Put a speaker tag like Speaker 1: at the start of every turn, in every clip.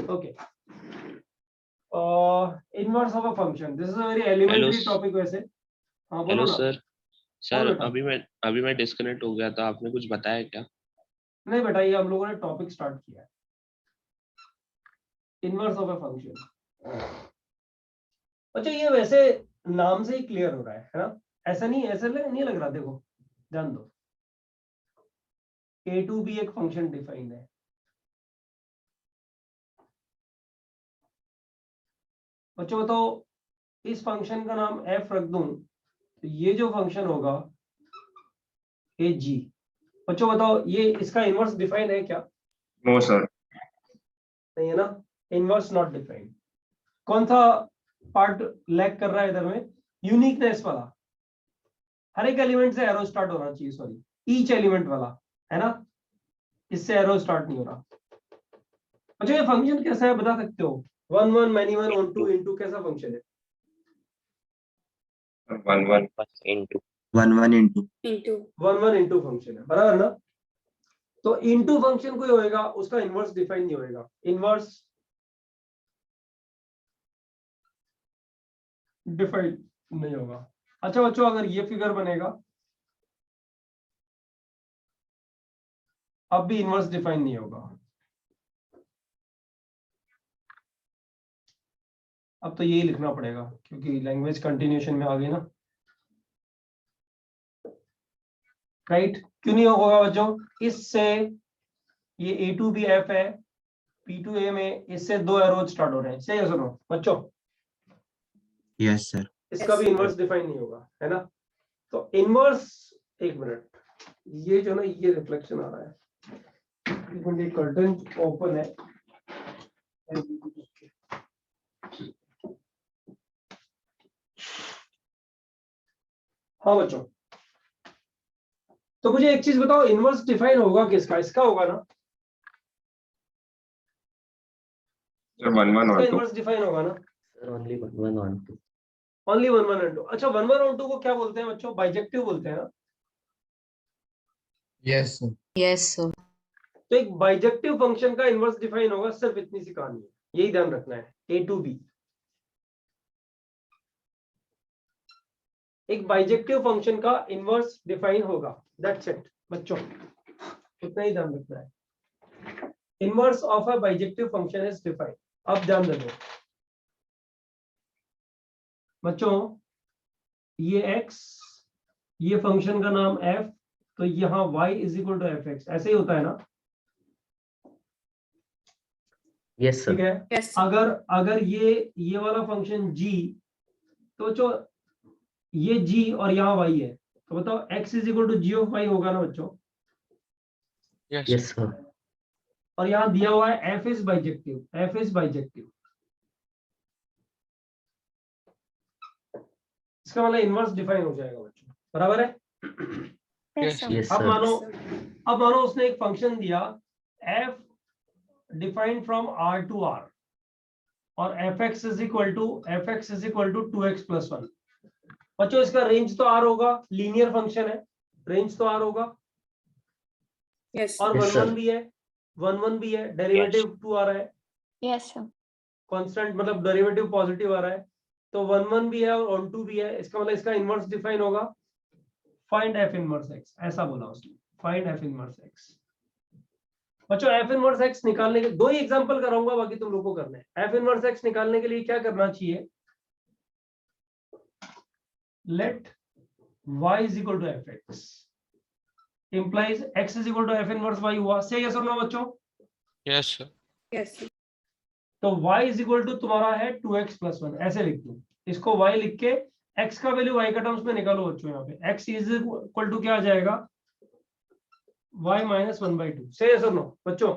Speaker 1: Okay. Inverse of a function. This is a very elementary topic वैसे. हाँ बोलो ना.
Speaker 2: सर
Speaker 1: बोलो बेटा.
Speaker 2: अभी मैं डिस्कनेक्ट हो गया था, आपने कुछ बताया क्या?
Speaker 1: नहीं बेटा, ये हम लोगों ने टॉपिक स्टार्ट किया है. Inverse of a function. अच्छा, ये वैसे नाम से ही क्लियर हो रहा है ना? ऐसा नहीं लग रहा. देखो ध्यान दो. a to b एक फंक्शन डिफाइंड है. बच्चों बताओ, इस फंक्शन का नाम f रख दूं तो ये जो फंक्शन होगा ए जी. बच्चों बताओ, ये इसका इनवर्स डिफाइंड है क्या?
Speaker 3: No sir.
Speaker 1: नहीं है ना. Inverse not defined. कौन सा पार्ट लैग कर रहा है इधर में? यूनिकनेस वाला. हर एक एलिमेंट से एरो स्टार्ट होना चाहिए. सॉरी, ईच एलिमेंट वाला है ना. इससे एरो स्टार्ट नहीं हो रहा. अच्छा, ये फंक्शन कैसा है बता सकते हो? 1 1 मैनी 1 ऑन 2 इनटू कैसा फंक्शन है?
Speaker 3: 1 1
Speaker 2: इनटू
Speaker 3: 1 1 इनटू
Speaker 1: 1 1 इनटू फंक्शन है, बराबर ना? तो इनटू फंक्शन कोई होएगा, उसका इनवर्स डिफाइन नहीं होएगा. इनवर्स डिफाइन नहीं होगा. अच्छा बच्चों, अगर ये फिगर बनेगा अब भी इनवर्स डिफाइन नहीं होगा. अब तो यही लिखना पड़ेगा क्योंकि लैंग्वेज कंटिन्यूएशन में आ गई ना. राइट? क्यों नहीं होगा बच्चों? इससे ये ए टू बी एफ है, पी टू ए में इससे दो एरोज स्टार्ट हो रहे हैं. सही है सुनो बच्चों?
Speaker 3: Yes sir.
Speaker 1: इसका भी इनवर्स डिफाइन नहीं होगा, है ना? तो इनवर्स, एक मिनट, ये जो ना ये रिफ्लेक्शन आ रहा है. ये कर्टन ओपन है. हाँ बच्चों, तो मुझे एक चीज बताओ, इनवर्स डिफाइन होगा किसका? इसका होगा ना?
Speaker 3: सर 1 1
Speaker 1: इसका
Speaker 3: और 2.
Speaker 1: इनवर्स डिफाइन होगा ना?
Speaker 2: Sir only 1 1 2.
Speaker 1: Only 1 1 and 2. अच्छा, 1 1 और 2 को क्या बोलते हैं बच्चों? बाइजेक्टिव बोलते हैं ना?
Speaker 3: Yes sir.
Speaker 4: Yes sir.
Speaker 1: तो एक बाइजेक्टिव फंक्शन का इनवर्स डिफाइन होगा. सिर्फ इतनी सी कहानी है, यही ध्यान रखना है. ए टू बी एक बाइजेक्टिव फंक्शन का इनवर्स डिफाइन होगा. दैट्स इट बच्चों, उतना ही ध्यान रखना है. Inverse of a bijective function is defined. अब ध्यान देना बच्चों, ये x, ये फंक्शन का नाम f, तो यहाँ y is equal to f x. ऐसे ही होता है ना?
Speaker 2: यस
Speaker 1: ठीक
Speaker 2: सर.
Speaker 1: है. अगर ये वाला फंक्शन g, तो जो ये g और यहाँ y है, तो बताओ x is equal to g of y होगा ना बच्चों?
Speaker 2: Yes sir.
Speaker 1: और यहाँ दिया हुआ है f is bijective. f is bijective, इसका मतलब इनवर्स डिफाइन हो जाएगा बच्चों. बराबर है?
Speaker 2: यस
Speaker 1: अब
Speaker 2: सर.
Speaker 1: मानो उसने एक फंक्शन दिया f defined from r to r और fx is equal to 2x plus 1. बच्चों इसका रेंज तो r होगा, लीनियर फंक्शन है, रेंज तो r होगा.
Speaker 4: यस
Speaker 1: और
Speaker 2: Yes,
Speaker 1: 1
Speaker 2: sir.
Speaker 1: 1 भी है, डेरिवेटिव 2 आ रहा है,
Speaker 4: यस सर.
Speaker 1: कांस्टेंट मतलब डेरिवेटिव पॉजिटिव आ रहा है. तो 1 भी है और ऑन 2 भी है. इसका मतलब इसका इनवर्स डिफाइन होगा. फाइंड f इनवर्स x, ऐसा बोला उसने. Find f inverse x. बच्चों f इनवर्स x निकालने के दो ही एग्जांपल कराऊंगा, बाकी तुम लोग को करना है. f इनवर्स x निकालने के लिए क्या करना चाहिए? Let y is equal to fx implies x is equal to f inverse y हुआ. सही है सुनना बच्चों?
Speaker 2: Yes sir.
Speaker 4: Yes sir.
Speaker 1: तो y इज इक्वल टू तुम्हारा है 2x प्लस 1. ऐसे लिख दो इसको. y लिख के x का वैल्यू y का टर्म्स में निकालो बच्चों. यहाँ पे x इज इक्वल टू क्या आ जाएगा? y minus 1/2. सही है सुनो बच्चों?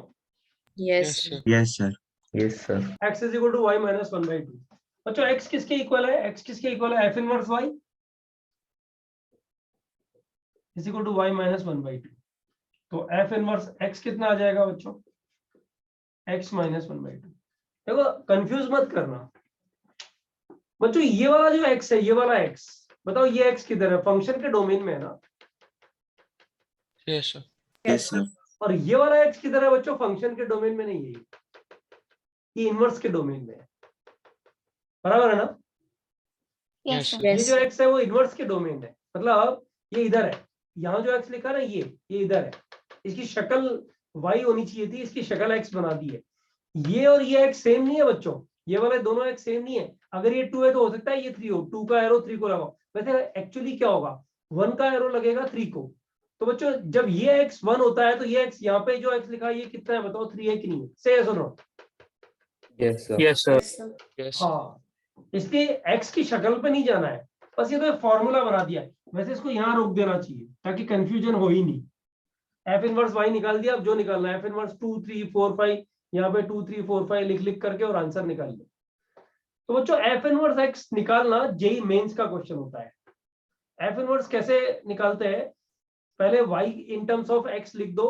Speaker 4: Yes sir.
Speaker 3: Yes sir.
Speaker 2: Yes sir.
Speaker 1: x is equal to y minus 1/2. बच्चों x किसके इक्वल है? x किसके इक्वल है? f inverse y is equal to y minus 1/2. तो f इनवर्स x कितना आ जाएगा बच्चों? x minus 1/2. देखो कंफ्यूज मत करना बच्चों. ये वाला जो x है, ये वाला x, बताओ ये x किधर है? फंक्शन के डोमेन में है ना?
Speaker 2: Yes sir.
Speaker 3: Yes sir.
Speaker 1: और ये वाला x किधर है बच्चों? फंक्शन के डोमेन में नहीं है. ये इनवर्स के डोमेन में है, बराबर है ना?
Speaker 2: Yes, sir.
Speaker 1: ये
Speaker 4: Yes,
Speaker 1: जो
Speaker 4: sir.
Speaker 1: x है वो इनवर्स के डोमेन है, मतलब ये इधर है, यहाँ जो x लिखा ना ये इधर है, इसकी शक्ल y होनी चाहिए थी, इसकी शक्ल x बना दी है। ये और ये x सेम नहीं है बच्चों, ये वाले दोनों x सेम नहीं है। अगर ये 2 है तो हो सकता है ये 3 हो, 2 का एरो 3 को लगाओ। वैसे एक्चुअली क्या होगा, 1 का एरो लगेगा 3 को। तो बच्चों जब ये x 1 होता है तो ये x यहाँ पे जो x लिखा है ये कितना है बताओ, 3 है कि नहीं है? से yes or no?
Speaker 2: Yes, sir.
Speaker 4: Yes, sir.
Speaker 2: Yes.
Speaker 1: हाँ, इसके x की शक्ल पे नहीं जाना है, बस ये तो फॉर्मूला बना दिया है। वैसे इसको यहाँ रोक देना चाहिए ताकि कंफ्यूजन हो ही नहीं। एफ इनवर्स y निकाल दिया, अब जो निकालना है एफ इनवर्स 2 3 4 5, यहाँ पे 2 3 4 5 लिख लिख करके और आंसर निकाल लो। तो बच्चों एफ इनवर्स x निकालना जेई मेंस का क्वेश्चन होता है। एफ इनवर्स कैसे निकालते हैं, पहले y in terms of x लिख दो,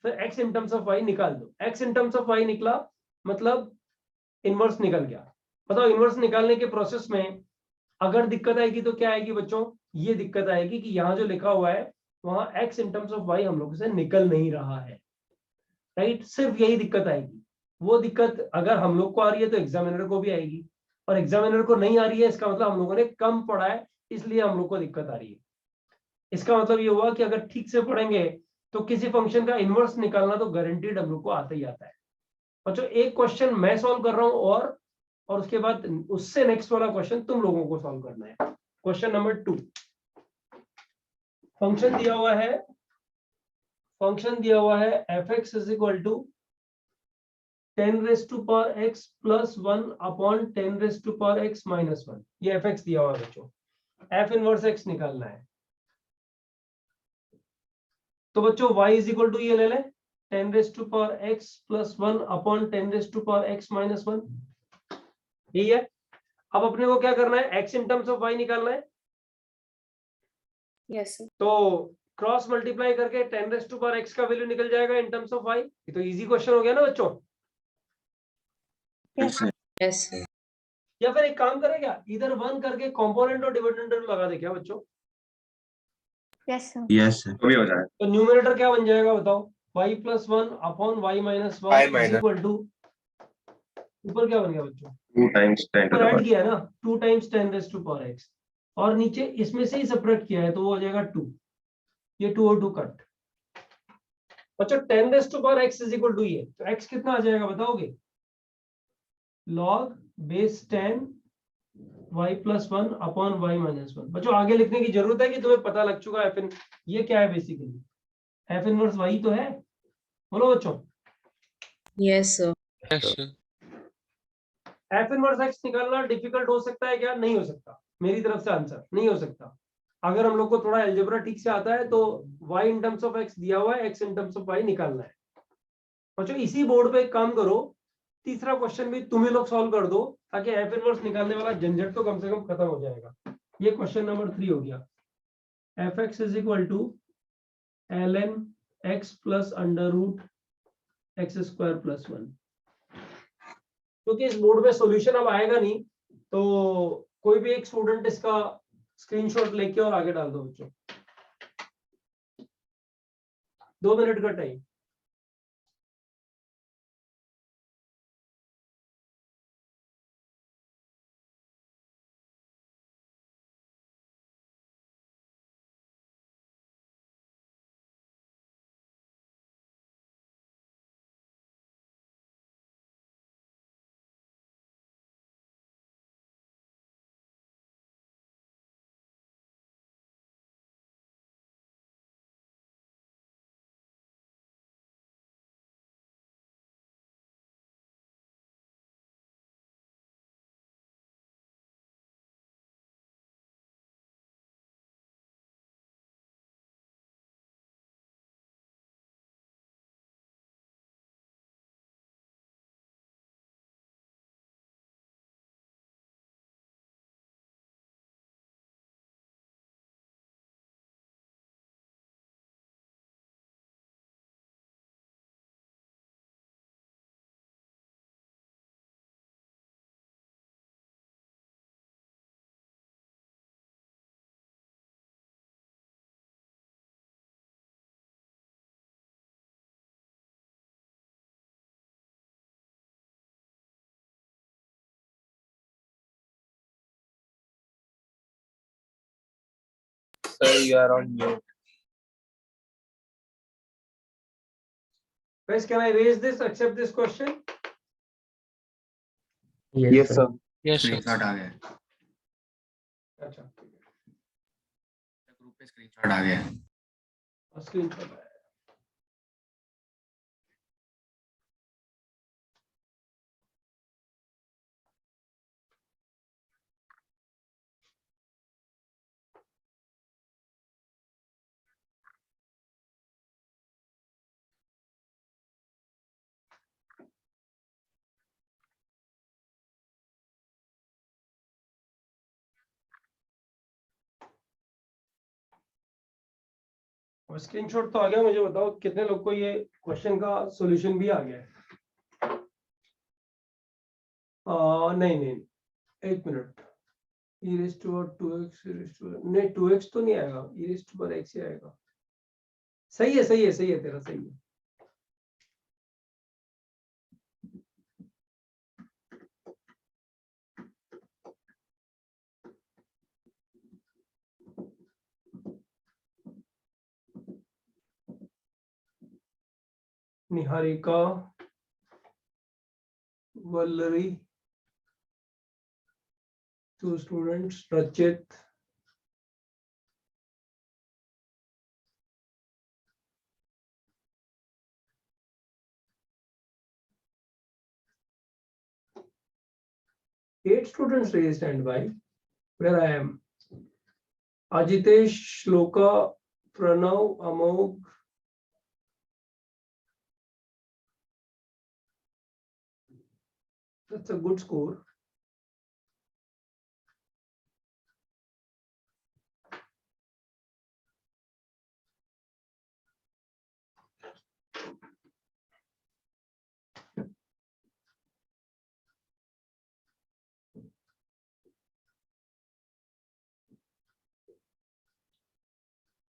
Speaker 1: फिर x in terms of y निकाल दो। x in terms of y निकला मतलब इनवर्स निकल गया। बताओ इनवर्स निकालने के प्रोसेस में अगर दिक्कत आएगी तो क्या आएगी बच्चों, ये दिक्कत आएगी कि यहाँ जो लिखा हुआ है वहां x in terms of y हम लोग से निकल नहीं रहा है, राइट? सिर्फ यही दिक्कत आएगी। वो दिक्कत अगर हम लोग को आ रही है तो एग्जामिनर को भी आएगी, और एग्जामिनर को नहीं आ रही है इसका मतलब हम लोगों ने कम पढ़ा है, इसलिए हम लोग को दिक्कत आ रही है। इसका मतलब ये हुआ कि अगर ठीक से पढ़ेंगे तो किसी फंक्शन का इनवर्स निकालना तो गारंटीड हम लोग को आता ही आता है। बच्चों एक क्वेश्चन मैं सॉल्व कर रहा हूं और उसके बाद उससे नेक्स्ट वाला क्वेश्चन तुम लोगों को सॉल्व करना है। क्वेश्चन नंबर 2, फंक्शन दिया हुआ है, फंक्शन दिया हुआ है f x is equal to 10 raise to power x plus 1 upon 10 raise to power x minus 1। ये एफ एक्स दिया हुआ है बच्चों, एफ इनवर्स x निकालना है। तो बच्चों y इज इक्वल टू ये ले लें 10 raise to power x plus 1 upon 10 raise to power x minus 1, यही है। अब अपने को क्या करना है, x in terms of y निकालना है।
Speaker 4: Yes, sir.
Speaker 1: तो क्रॉस मल्टीप्लाई करके 10 रेज टू पावर x का वैल्यू निकल जाएगा इन टर्म्स ऑफ y। ये तो इजी क्वेश्चन हो गया ना बच्चों।
Speaker 3: Yes, sir.
Speaker 4: Yes, sir.
Speaker 1: या फिर एक काम करेगा, इधर 1 करके कंपोनेंट और डिविडेंड लगा दे क्या बच्चों?
Speaker 4: Yes, sir.
Speaker 3: Yes, sir. भी हो जाए।
Speaker 1: तो न्यूमरेटर क्या बन जाएगा बताओ, y plus 1 upon y minus 1 is equal to, ऊपर क्या बन गया बच्चों,
Speaker 3: 2 times 10 to
Speaker 1: ऊपर
Speaker 3: the
Speaker 1: ऐड
Speaker 3: power।
Speaker 1: किया है ना 2 times 10 raise to power x, और नीचे इसमें से ही सेपरेट किया है तो वो हो जाएगा 2, ये 2 और 2 कट। बच्चों 10 raise to power x is equal to ये, तो x कितना आ जाएगा बताओगे, log base 10 y plus 1 upon y minus 1। बच्चों आगे लिखने की जरूरत है कि तुम्हें पता लग चुका है एफ, ये क्या है बेसिकली, एफ इनवर्स y तो है, बोलो बच्चों।
Speaker 4: Yes, sir.
Speaker 2: Yes, sir.
Speaker 1: F inverse x निकालना डिफिकल्ट हो सकता है क्या? नहीं हो सकता, मेरी तरफ से आंसर नहीं हो सकता। अगर हम लोग को थोड़ा अलजेब्रा ठीक से आता है तो y in terms of x दिया हुआ है, x in terms of y निकालना है। बच्चों इसी बोर्ड पे एक काम करो, तीसरा क्वेश्चन भी तुम ही लोग सॉल्व कर दो ताकि एफ इनवर्स निकालने वाला झंझट तो कम से कम खत्म हो जाएगा। ये क्वेश्चन नंबर 3 हो गया, f x is equal to ln x plus under root x square plus 1। क्योंकि इस बोर्ड में सॉल्यूशन अब आएगा नहीं तो कोई भी एक स्टूडेंट इसका स्क्रीनशॉट लेके और आगे डाल दो बच्चों, 2 मिनट का time.
Speaker 2: sir, you are on mute.
Speaker 1: Guys, can I raise this, accept this question?
Speaker 2: Yes, sir. Yes, sir.
Speaker 3: Screenshot आ गया
Speaker 1: अच्छा,
Speaker 3: ग्रुप पे स्क्रीनशॉट आ गया
Speaker 1: स्क्रीनशॉट है। स्क्रीनशॉट तो आ गया, मुझे बताओ कितने लोग को ये क्वेश्चन का सॉल्यूशन भी आ गया है? नहीं नहीं, एक minute. e raised to 2x नहीं, 2x तो नहीं आएगा, e raised to x ही आएगा। सही है सही है सही है, तेरा सही है। निहारिका, वल्लरी, 2 students, रचित, eight students raised hand by where I am. Ajitesh, Shloka, Pranav, Amog, that's a good score.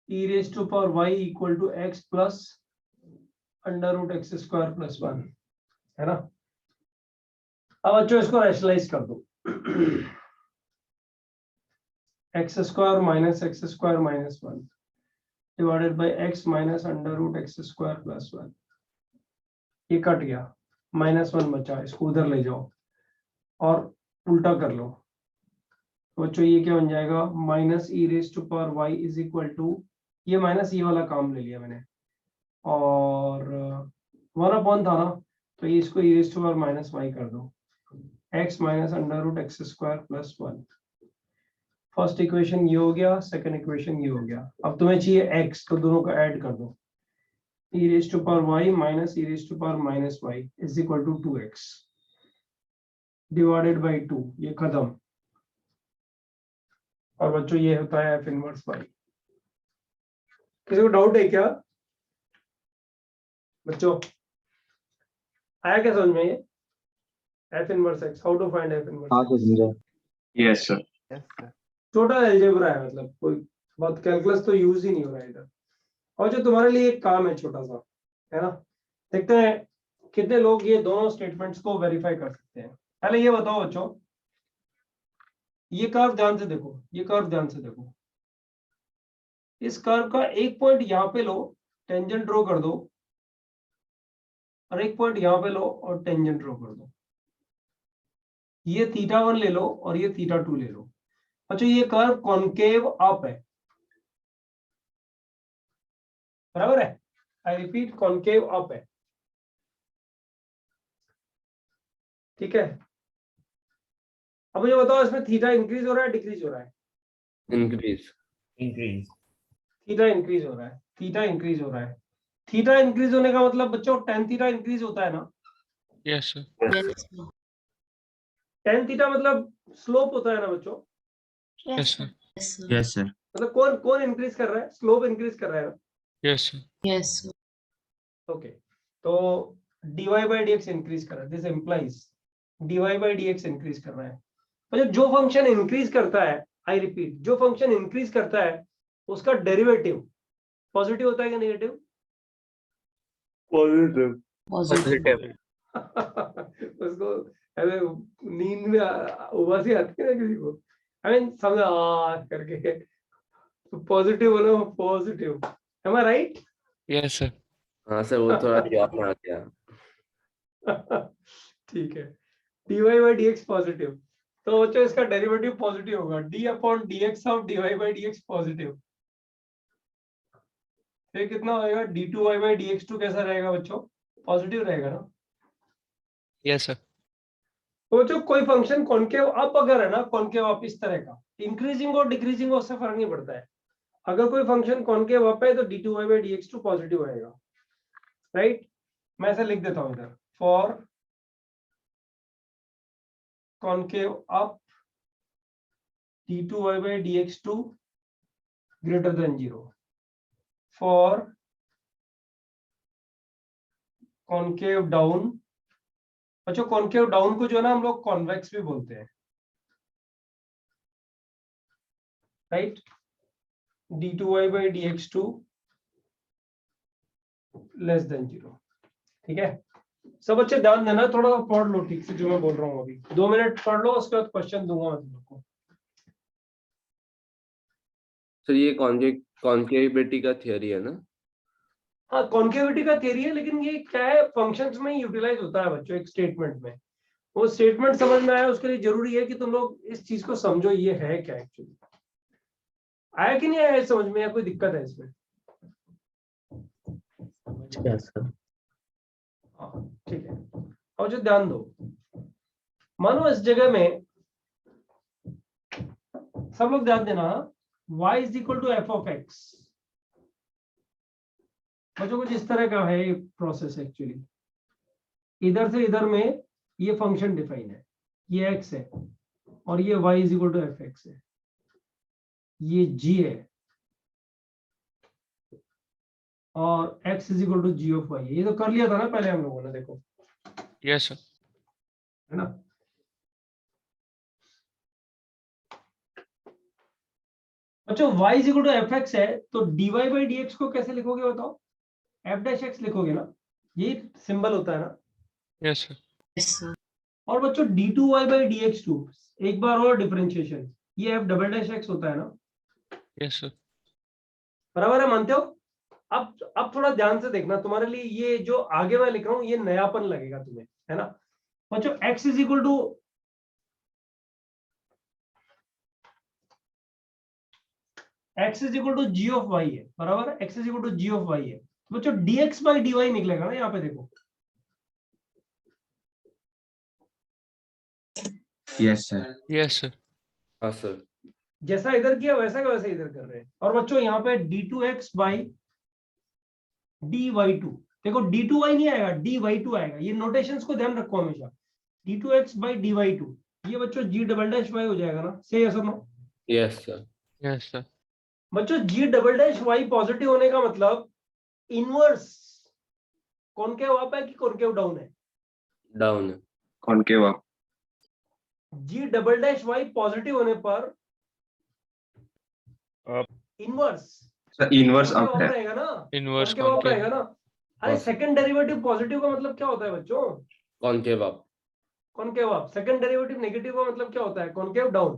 Speaker 1: E raised to power y equal to x plus under root x square plus 1, है ना? अब बच्चों इसको rationalise कर दो। x square minus x square minus 1 divided by x minus under root x square plus 1, ये cut गया, -1 बचा, इसको उधर ले जाओ और उल्टा कर लो। तो बच्चों ये क्या बन जाएगा, minus e raise to power y is equal to, ये माइनस ये वाला काम ले लिया मैंने, और 1/, था ना, तो ये इसको e raise to power minus y कर दो, x minus under root x square plus 1। First equation ये हो गया, सेकंड इक्वेशन ये हो गया। अब तुम्हें चाहिए x, तो दोनों को ऐड कर दो, e raise to power y minus e raise to power minus y is equal to 2x divided by 2, ये खत्म। और बच्चों ये होता है f इनवर्स y। किसी को डाउट है क्या बच्चों? आया क्या समझ में ये f inverse x? How to find f inverse?
Speaker 3: Yes sir
Speaker 1: छोटा अलजेब्रा है, मतलब कोई बहुत कैलकुलस तो यूज ही नहीं हो रहा है इधर। और जो तुम्हारे लिए एक काम है छोटा सा, है ना, देखते हैं कितने लोग ये दोनों स्टेटमेंट्स को वेरीफाई कर सकते हैं। पहले ये बताओ बच्चों, ये कर्व ध्यान से देखो, ये कर्व ध्यान से देखो, इस कर्व का एक पॉइंट यहाँ पे लो, टेंजेंट ड्रॉ कर दो, और एक पॉइंट यहाँ पे लो और टेंजेंट ड्रॉ कर दो। ये θ1 ले लो और ये θ2 ले लो। अच्छा, ये कर्व कॉनकेव अप है, बराबर है? आई रिपीट, कॉनकेव अप है, ठीक है? अब मुझे बताओ इसमें थीटा इंक्रीज हो रहा है डिक्रीज हो रहा है?
Speaker 2: Increase.
Speaker 1: थीटा इंक्रीज हो रहा है, थीटा इंक्रीज हो रहा है। थीटा इंक्रीज होने का मतलब बच्चों tan थीटा इंक्रीज होता है ना?
Speaker 2: Yes, sir.
Speaker 1: tan थीटा मतलब स्लोप होता है ना बच्चों?
Speaker 2: Yes, sir.
Speaker 3: यस सर
Speaker 1: मतलब कौन कौन इंक्रीज कर रहा है? स्लोप इंक्रीज कर रहा है ना?
Speaker 2: Yes, sir.
Speaker 4: Yes.
Speaker 1: ओके, तो dy by dx इंक्रीज कर रहा है, this implies dy by dx increase कर रहा है। मतलब जो फंक्शन इंक्रीज करता है, आई रिपीट, जो फंक्शन इंक्रीज करता है उसका डेरिवेटिव पॉजिटिव होता है कि नेगेटिव?
Speaker 2: Positive.
Speaker 1: उसको अरे नींद में उबासी आती है ना किसी को, आई मीन समझा करके, पॉजिटिव बोलो, positive, am I right?
Speaker 2: Yes, sir.
Speaker 5: हाँ सर, वो थोड़ा जॉब में आ गया।
Speaker 1: ठीक है, dy by dx पॉजिटिव, तो बच्चों इसका डेरिवेटिव पॉजिटिव होगा, d upon dx of dy by dx positive, फिर कितना होएगा, d2y by dx2 कैसा रहेगा बच्चों, पॉजिटिव रहेगा ना।
Speaker 2: Yes, sir.
Speaker 1: तो बच्चों कोई फंक्शन कॉनकेव अप अगर है ना, कॉनकेव अप इस तरह का, इंक्रीजिंग और डिक्रीजिंग उससे फर्क नहीं पड़ता है, अगर कोई फंक्शन कॉनकेव अप है तो d2y by dx2 पॉजिटिव आएगा, राइट। मैं ऐसा लिख देता हूं इधर, for concave up d2y by dx2 greater than 0, for concave down, अच्छा कॉनकेव डाउन को जो है ना हम लोग कॉन्वेक्स भी बोलते हैं, right, d2y by dx2 less than 0, ठीक है। सब बच्चे ध्यान देना, थोड़ा सा पढ़ लो ठीक से जो मैं बोल रहा हूँ अभी, 2 मिनट पढ़ लो, उसके बाद क्वेश्चन दूंगा मैं तुम लोग को।
Speaker 5: सर ये कॉन्केविटी का थियरी है ना?
Speaker 1: हाँ कॉन्केविटी का थियरी है, लेकिन ये क्या है, फंक्शंस में यूटिलाइज होता है बच्चों, एक स्टेटमेंट में, वो स्टेटमेंट समझ में आया उसके लिए जरूरी है कि तुम लोग इस चीज को समझो, ये है क्या एक्चुअली, आया कि नहीं आया समझ में, या कोई दिक्कत है इसमें?
Speaker 5: सर
Speaker 1: हाँ ठीक है, अब जो ध्यान दो, मानो इस जगह में सब लोग ध्यान देना, y is equal to f of x, बच्चों कुछ इस तरह का है ये प्रोसेस एक्चुअली, इधर से इधर में ये फंक्शन डिफाइन है, ये x है और ये y is equal to f x है, ये g है और x is equal to g of y है, ये तो कर लिया था ना पहले हम लोगों ने, देखो
Speaker 2: Yes, sir.
Speaker 1: है ना। अच्छा y is equal to f x है, तो dy बाई dx को कैसे लिखोगे बताओ, f डैश x लिखोगे ना, ये सिंबल होता है ना।
Speaker 2: Yes, sir.
Speaker 4: Yes, sir.
Speaker 1: और बच्चों d2y बाई dx2, एक बार और डिफरेंशिएशन, ये f डबल डैश x होता है ना,
Speaker 2: Yes, sir.
Speaker 1: बराबर है, मानते हो? अब थोड़ा ध्यान से देखना, तुम्हारे लिए ये जो आगे मैं लिख रहा हूँ ये नयापन लगेगा तुम्हें, है ना बच्चों। x is equal to g of y है, बराबर है, x is equal to g of y है, तो बच्चों dx बाई dy निकलेगा ना, यहाँ पे देखो,
Speaker 3: Yes, sir.
Speaker 2: Yes, sir.
Speaker 5: हाँ सर।
Speaker 1: जैसा इधर किया वैसा का वैसा इधर कर रहे हैं। और बच्चों यहाँ पे d2x बाई dy2, देखो d2y नहीं आएगा, dy2 आएगा, ये नोटेशंस को ध्यान रखो हमेशा, d2x बाई dy2, ये बच्चों g डबल डैश y हो जाएगा ना, सही है सब no?
Speaker 5: Yes sir.
Speaker 2: Yes, sir.
Speaker 1: बच्चों g double dash y positive होने का मतलब इनवर्स कॉनकेव अप है कि कॉनकेव डाउन है?
Speaker 5: डाउन है।
Speaker 3: Concave up.
Speaker 1: g double dash y positive होने पर inverse
Speaker 3: Sir, inverse
Speaker 1: concave
Speaker 3: up
Speaker 1: up
Speaker 3: है.
Speaker 1: रहेगा ना,
Speaker 2: Inverse
Speaker 1: कॉनकेव अप
Speaker 2: concave.
Speaker 1: रहेगा ना। अरे
Speaker 5: हाँ।
Speaker 1: सेकंड डेरिवेटिव पॉजिटिव का मतलब क्या होता है बच्चों?
Speaker 5: Concave up.
Speaker 1: Concave up. Second derivative negative का मतलब क्या होता है? Concave down.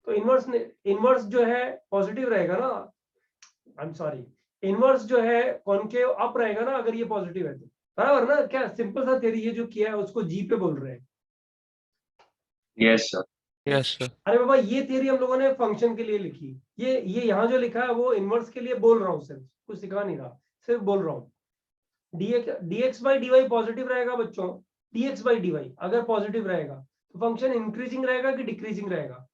Speaker 1: तो इनवर्स जो है पॉजिटिव रहेगा ना, आई एम सॉरी, इनवर्स जो है कॉनकेव अप रहेगा ना अगर ये पॉजिटिव है तो, बराबर ना? क्या सिंपल सा थ्योरी, ये जो किया है उसको जी पे बोल रहे हैं।
Speaker 3: Yes, sir.
Speaker 2: Yes, sir.
Speaker 1: अरे बाबा ये थ्योरी हम लोगों ने फंक्शन के लिए लिखी, ये यहाँ जो लिखा है वो इनवर्स के लिए बोल रहा हूँ, सिर्फ कुछ सिखा नहीं रहा, सिर्फ बोल रहा हूँ। dx बाई dy पॉजिटिव रहेगा बच्चों, dx बाई dy अगर पॉजिटिव रहेगा तो फंक्शन इंक्रीजिंग रहेगा कि डिक्रीजिंग रहेगा?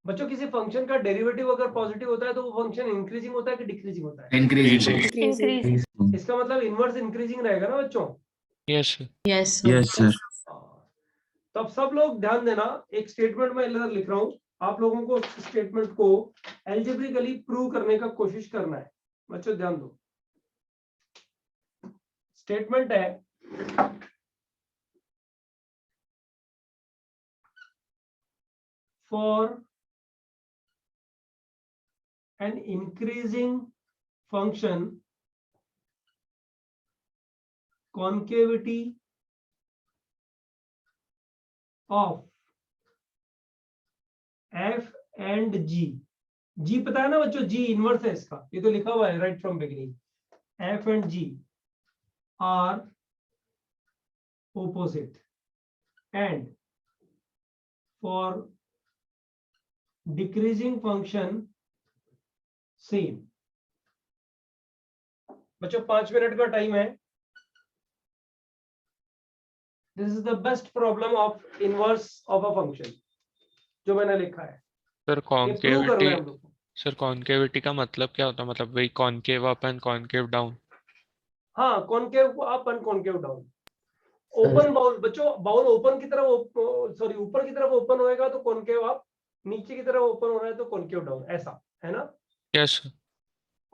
Speaker 1: बच्चों किसी फंक्शन का डेरिवेटिव अगर पॉजिटिव होता है तो वो फंक्शन इंक्रीजिंग होता है कि डिक्रीजिंग होता है?
Speaker 3: Increasing.
Speaker 4: Increase.
Speaker 1: इसका मतलब इनवर्स इंक्रीजिंग रहेगा ना बच्चों।
Speaker 2: Yes, sir.
Speaker 4: Yes, sir.
Speaker 3: Yes, sir.
Speaker 1: तो अब सब लोग ध्यान देना, एक स्टेटमेंट में इधर लिख रहा हूं, आप लोगों को स्टेटमेंट को एल्जेब्रिकली प्रूव करने का कोशिश करना है। बच्चों ध्यान दो, स्टेटमेंट है for an increasing function concavity of f and g, जी पता है ना बच्चों, जी इनवर्स है इसका, ये तो लिखा हुआ है right from beginning, f and ji are opposite and for decreasing function same। बच्चों 5 मिनट का टाइम है। This is the best problem of inverse of a function जो मैंने लिखा है,
Speaker 2: सर
Speaker 1: ये प्रूव करना
Speaker 2: कॉन्केविटी,
Speaker 1: है हम लोग को।
Speaker 2: सर कॉन्केविटी का मतलब क्या होता है? मतलब वही concave up and concave down.
Speaker 1: हाँ, concave up and concave down.
Speaker 5: Sir
Speaker 1: open bowl बच्चों, बाउल ओपन की तरफ, सॉरी ऊपर की तरफ ओपन होएगा तो कॉन्केव अप, नीचे की तरफ ओपन हो रहा है तो कॉन्केव डाउन, ऐसा है ना।
Speaker 2: Yes sir.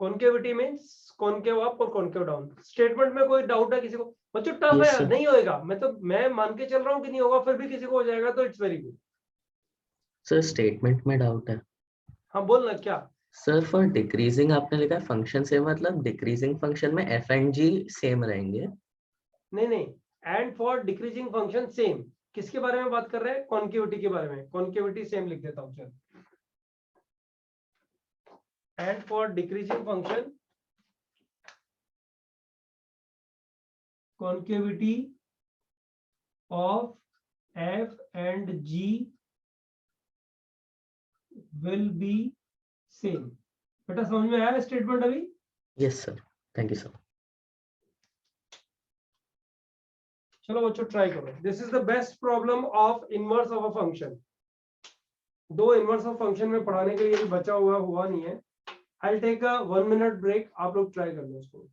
Speaker 1: Concavity means concave up और कॉन्केव डाउन। स्टेटमेंट में कोई डाउट है किसी को? बच्चों टफ है
Speaker 5: Yes,
Speaker 1: यार,
Speaker 5: sir.
Speaker 1: नहीं होएगा, मैं मान के चल रहा हूँ कि नहीं होगा, फिर भी किसी को हो जाएगा तो it's very good.
Speaker 5: Sir statement में डाउट है।
Speaker 1: हाँ बोलना क्या।
Speaker 5: सर फॉर डिक्रीजिंग आपने लिखा है फंक्शन से, मतलब डिक्रीजिंग फंक्शन में एफ एंड जी सेम रहेंगे।
Speaker 1: नहीं नहीं, and for decreasing function same, किसके बारे में बात कर रहे हैं? कॉन्केविटी के बारे में। कॉन्केविटी सेम लिख देता हूँ चल। And for decreasing function concavity of f and g will be same. बेटा समझ में आया स्टेटमेंट अभी?
Speaker 5: Yes sir, thank you sir.
Speaker 1: चलो बच्चों ट्राई करो। This is the best problem of inverse of a function. दो इनवर्स ऑफ फंक्शन में पढ़ाने के लिए भी बचा हुआ नहीं है। I take a 1 minute break, आप लोग ट्राई कर लो उसको।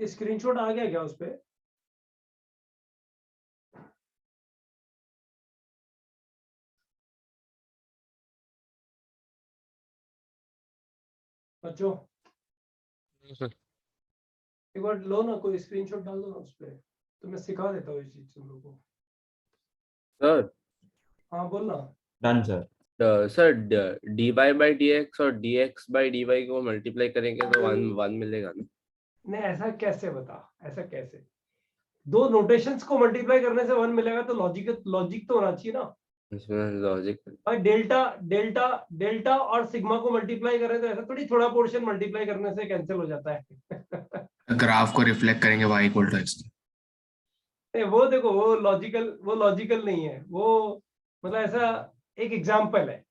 Speaker 1: ये स्क्रीनशॉट आ गया क्या उस पे? बच्चों
Speaker 2: सर
Speaker 1: एक बार लो ना, कोई स्क्रीनशॉट डाल दो ना उस पे, तो मैं सिखा देता हूँ इस चीज तुम लोगों को।
Speaker 6: सर
Speaker 1: हाँ बोल ना।
Speaker 7: Done sir.
Speaker 6: Sir dy by dx और dx बाई dy को मल्टीप्लाई करेंगे तो 1 मिलेगा ना?
Speaker 1: नहीं ऐसा कैसे बता, ऐसा कैसे? दो नोटेशंस को मल्टीप्लाई करने से 1 मिलेगा तो लॉजिक तो होना चाहिए ना
Speaker 6: इसमें लॉजिक
Speaker 1: भाई। डेल्टा डेल्टा डेल्टा और सिग्मा को मल्टीप्लाई करें तो ऐसा थोड़ी थोड़ा पोर्शन मल्टीप्लाई करने से कैंसिल हो जाता है।
Speaker 3: ग्राफ को रिफ्लेक्ट करेंगे y इक्वल टू x।
Speaker 1: वो देखो वो लॉजिकल नहीं है वो, मतलब ऐसा एक एग्जांपल है।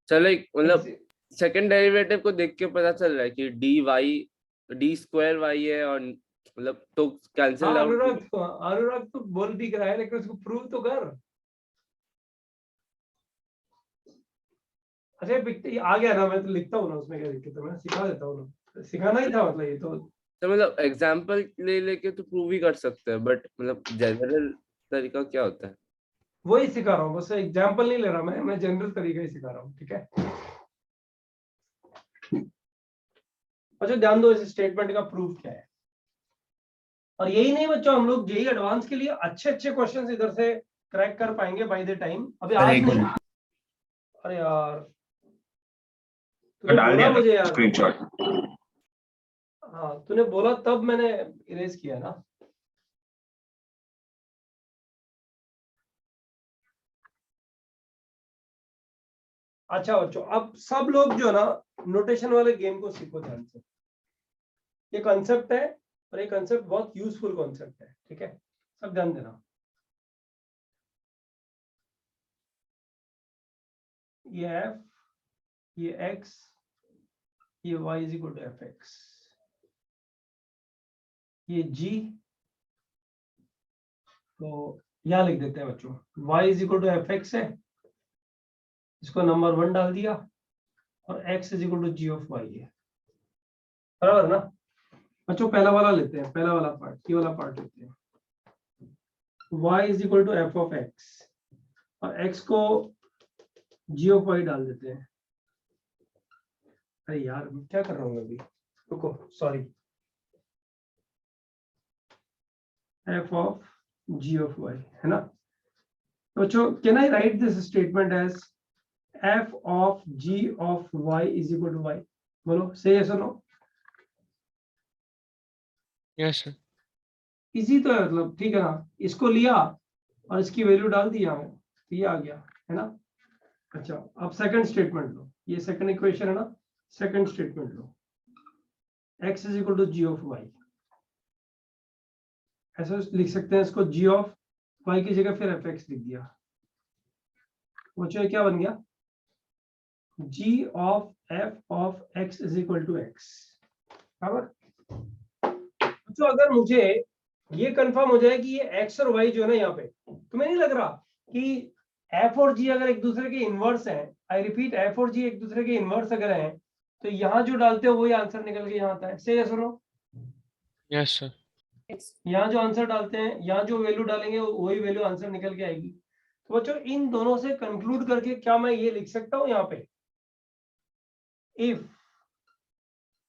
Speaker 6: चलो एक मतलब सेकंड डेरिवेटिव को देख के पता चल रहा है कि d स्क्वायर y है और मतलब तो कैंसिल
Speaker 1: हाँ,
Speaker 6: आउट।
Speaker 1: अनुराग तो बोल भी रहा है लेकिन उसको प्रूव तो कर। अच्छा ये आ गया ना, मैं तो लिखता हूँ ना उसमें, क्या दिक्कत है, मैं सिखा देता हूँ ना, सिखाना ही था मतलब ये तो।
Speaker 6: तो मतलब एग्जांपल ले लेके तो प्रूव ही कर सकते हैं, बट मतलब जनरल तरीका क्या होता है?
Speaker 1: वही सिखा रहा हूँ, बस एग्जांपल नहीं ले रहा मैं जनरल तरीका ही सिखा रहा हूँ, ठीक है। अच्छा ध्यान दो, इस स्टेटमेंट का प्रूफ क्या है। और यही नहीं बच्चों, हम लोग जेई एडवांस के लिए अच्छे अच्छे क्वेश्चंस इधर से क्रैक कर पाएंगे बाय द टाइम। अभी आज नहीं। अरे यार तूने
Speaker 3: डाल
Speaker 1: बोला
Speaker 3: दिया
Speaker 1: मुझे
Speaker 3: था
Speaker 1: यार।
Speaker 3: स्क्रीनशॉट।
Speaker 1: हाँ तूने बोला तब मैंने इरेज किया ना। अच्छा बच्चों अब सब लोग जो है ना नोटेशन वाले गेम को सीखो ध्यान से। ये कॉन्सेप्ट है और ये कॉन्सेप्ट बहुत यूजफुल कॉन्सेप्ट है, ठीक है, सब ध्यान देना। ये f, ये x, ये y is equal to f x, ये g, तो यहां लिख देते हैं बच्चों y is equal to f x है, इसको नंबर 1 डाल दिया, और x is equal to g of y है, बराबर ना बच्चों। पहला वाला लेते हैं, पहला वाला पार्ट, ये वाला पार्ट लेते हैं। y is equal to f of x और x को g ऑफ y डाल देते हैं। अरे यार क्या कर रहा हूँ अभी, रुको sorry. f of g of y है ना बच्चों। Can I write this statement as f of g of y is equal to y? बोलो से yes or no?
Speaker 2: Yes sir.
Speaker 1: Easy तो है मतलब, ठीक है ना। इसको लिया और इसकी वैल्यू डाल दिया है तो ये आ गया है ना। अच्छा अब सेकंड स्टेटमेंट लो, ये सेकंड इक्वेशन है ना, सेकंड स्टेटमेंट लो, x is equal to g of y। ऐसा लिख सकते हैं इसको, g ऑफ y की जगह फिर fx लिख दिया। बच्चों क्या बन गया, g of f of x is equal to x, बराबर। तो अगर मुझे ये कंफर्म हो जाए कि ये x और y जो है ना यहाँ पे, तुम्हें नहीं लग रहा कि f और g अगर एक दूसरे के इनवर्स हैं, आई रिपीट f और g एक दूसरे के इनवर्स अगर हैं, तो यहाँ जो डालते हो वही आंसर निकल के यहाँ आता है। से यस और नो?
Speaker 2: Yes sir.
Speaker 1: यहाँ जो आंसर डालते हैं, यहाँ जो वैल्यू डालेंगे वही वैल्यू आंसर निकल के आएगी। तो बच्चों इन दोनों से कंक्लूड करके क्या मैं ये लिख सकता हूँ यहाँ पे, if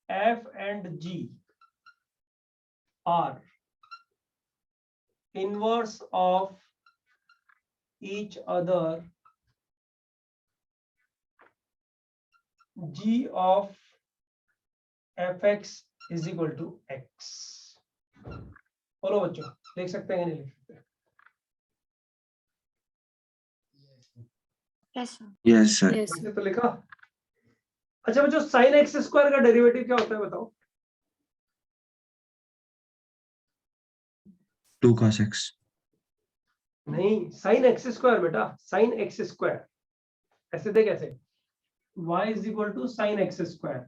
Speaker 1: f and g are inverse of each other, g of fx is equal to x। बोलो बच्चों लिख सकते हैं या नहीं लिख सकते?
Speaker 4: Yes, sir.
Speaker 3: Yes sir.
Speaker 4: Yes.
Speaker 1: ऐसे तो लिखा। अच्छा बच्चों साइन एक्स स्क्वायर का डेरिवेटिव क्या होता है बताओ?
Speaker 3: 2 cos x।
Speaker 1: नहीं साइन एक्स स्क्वायर बेटा, साइन एक्स स्क्वायर ऐसे थे कैसे, y is equal to sine x square,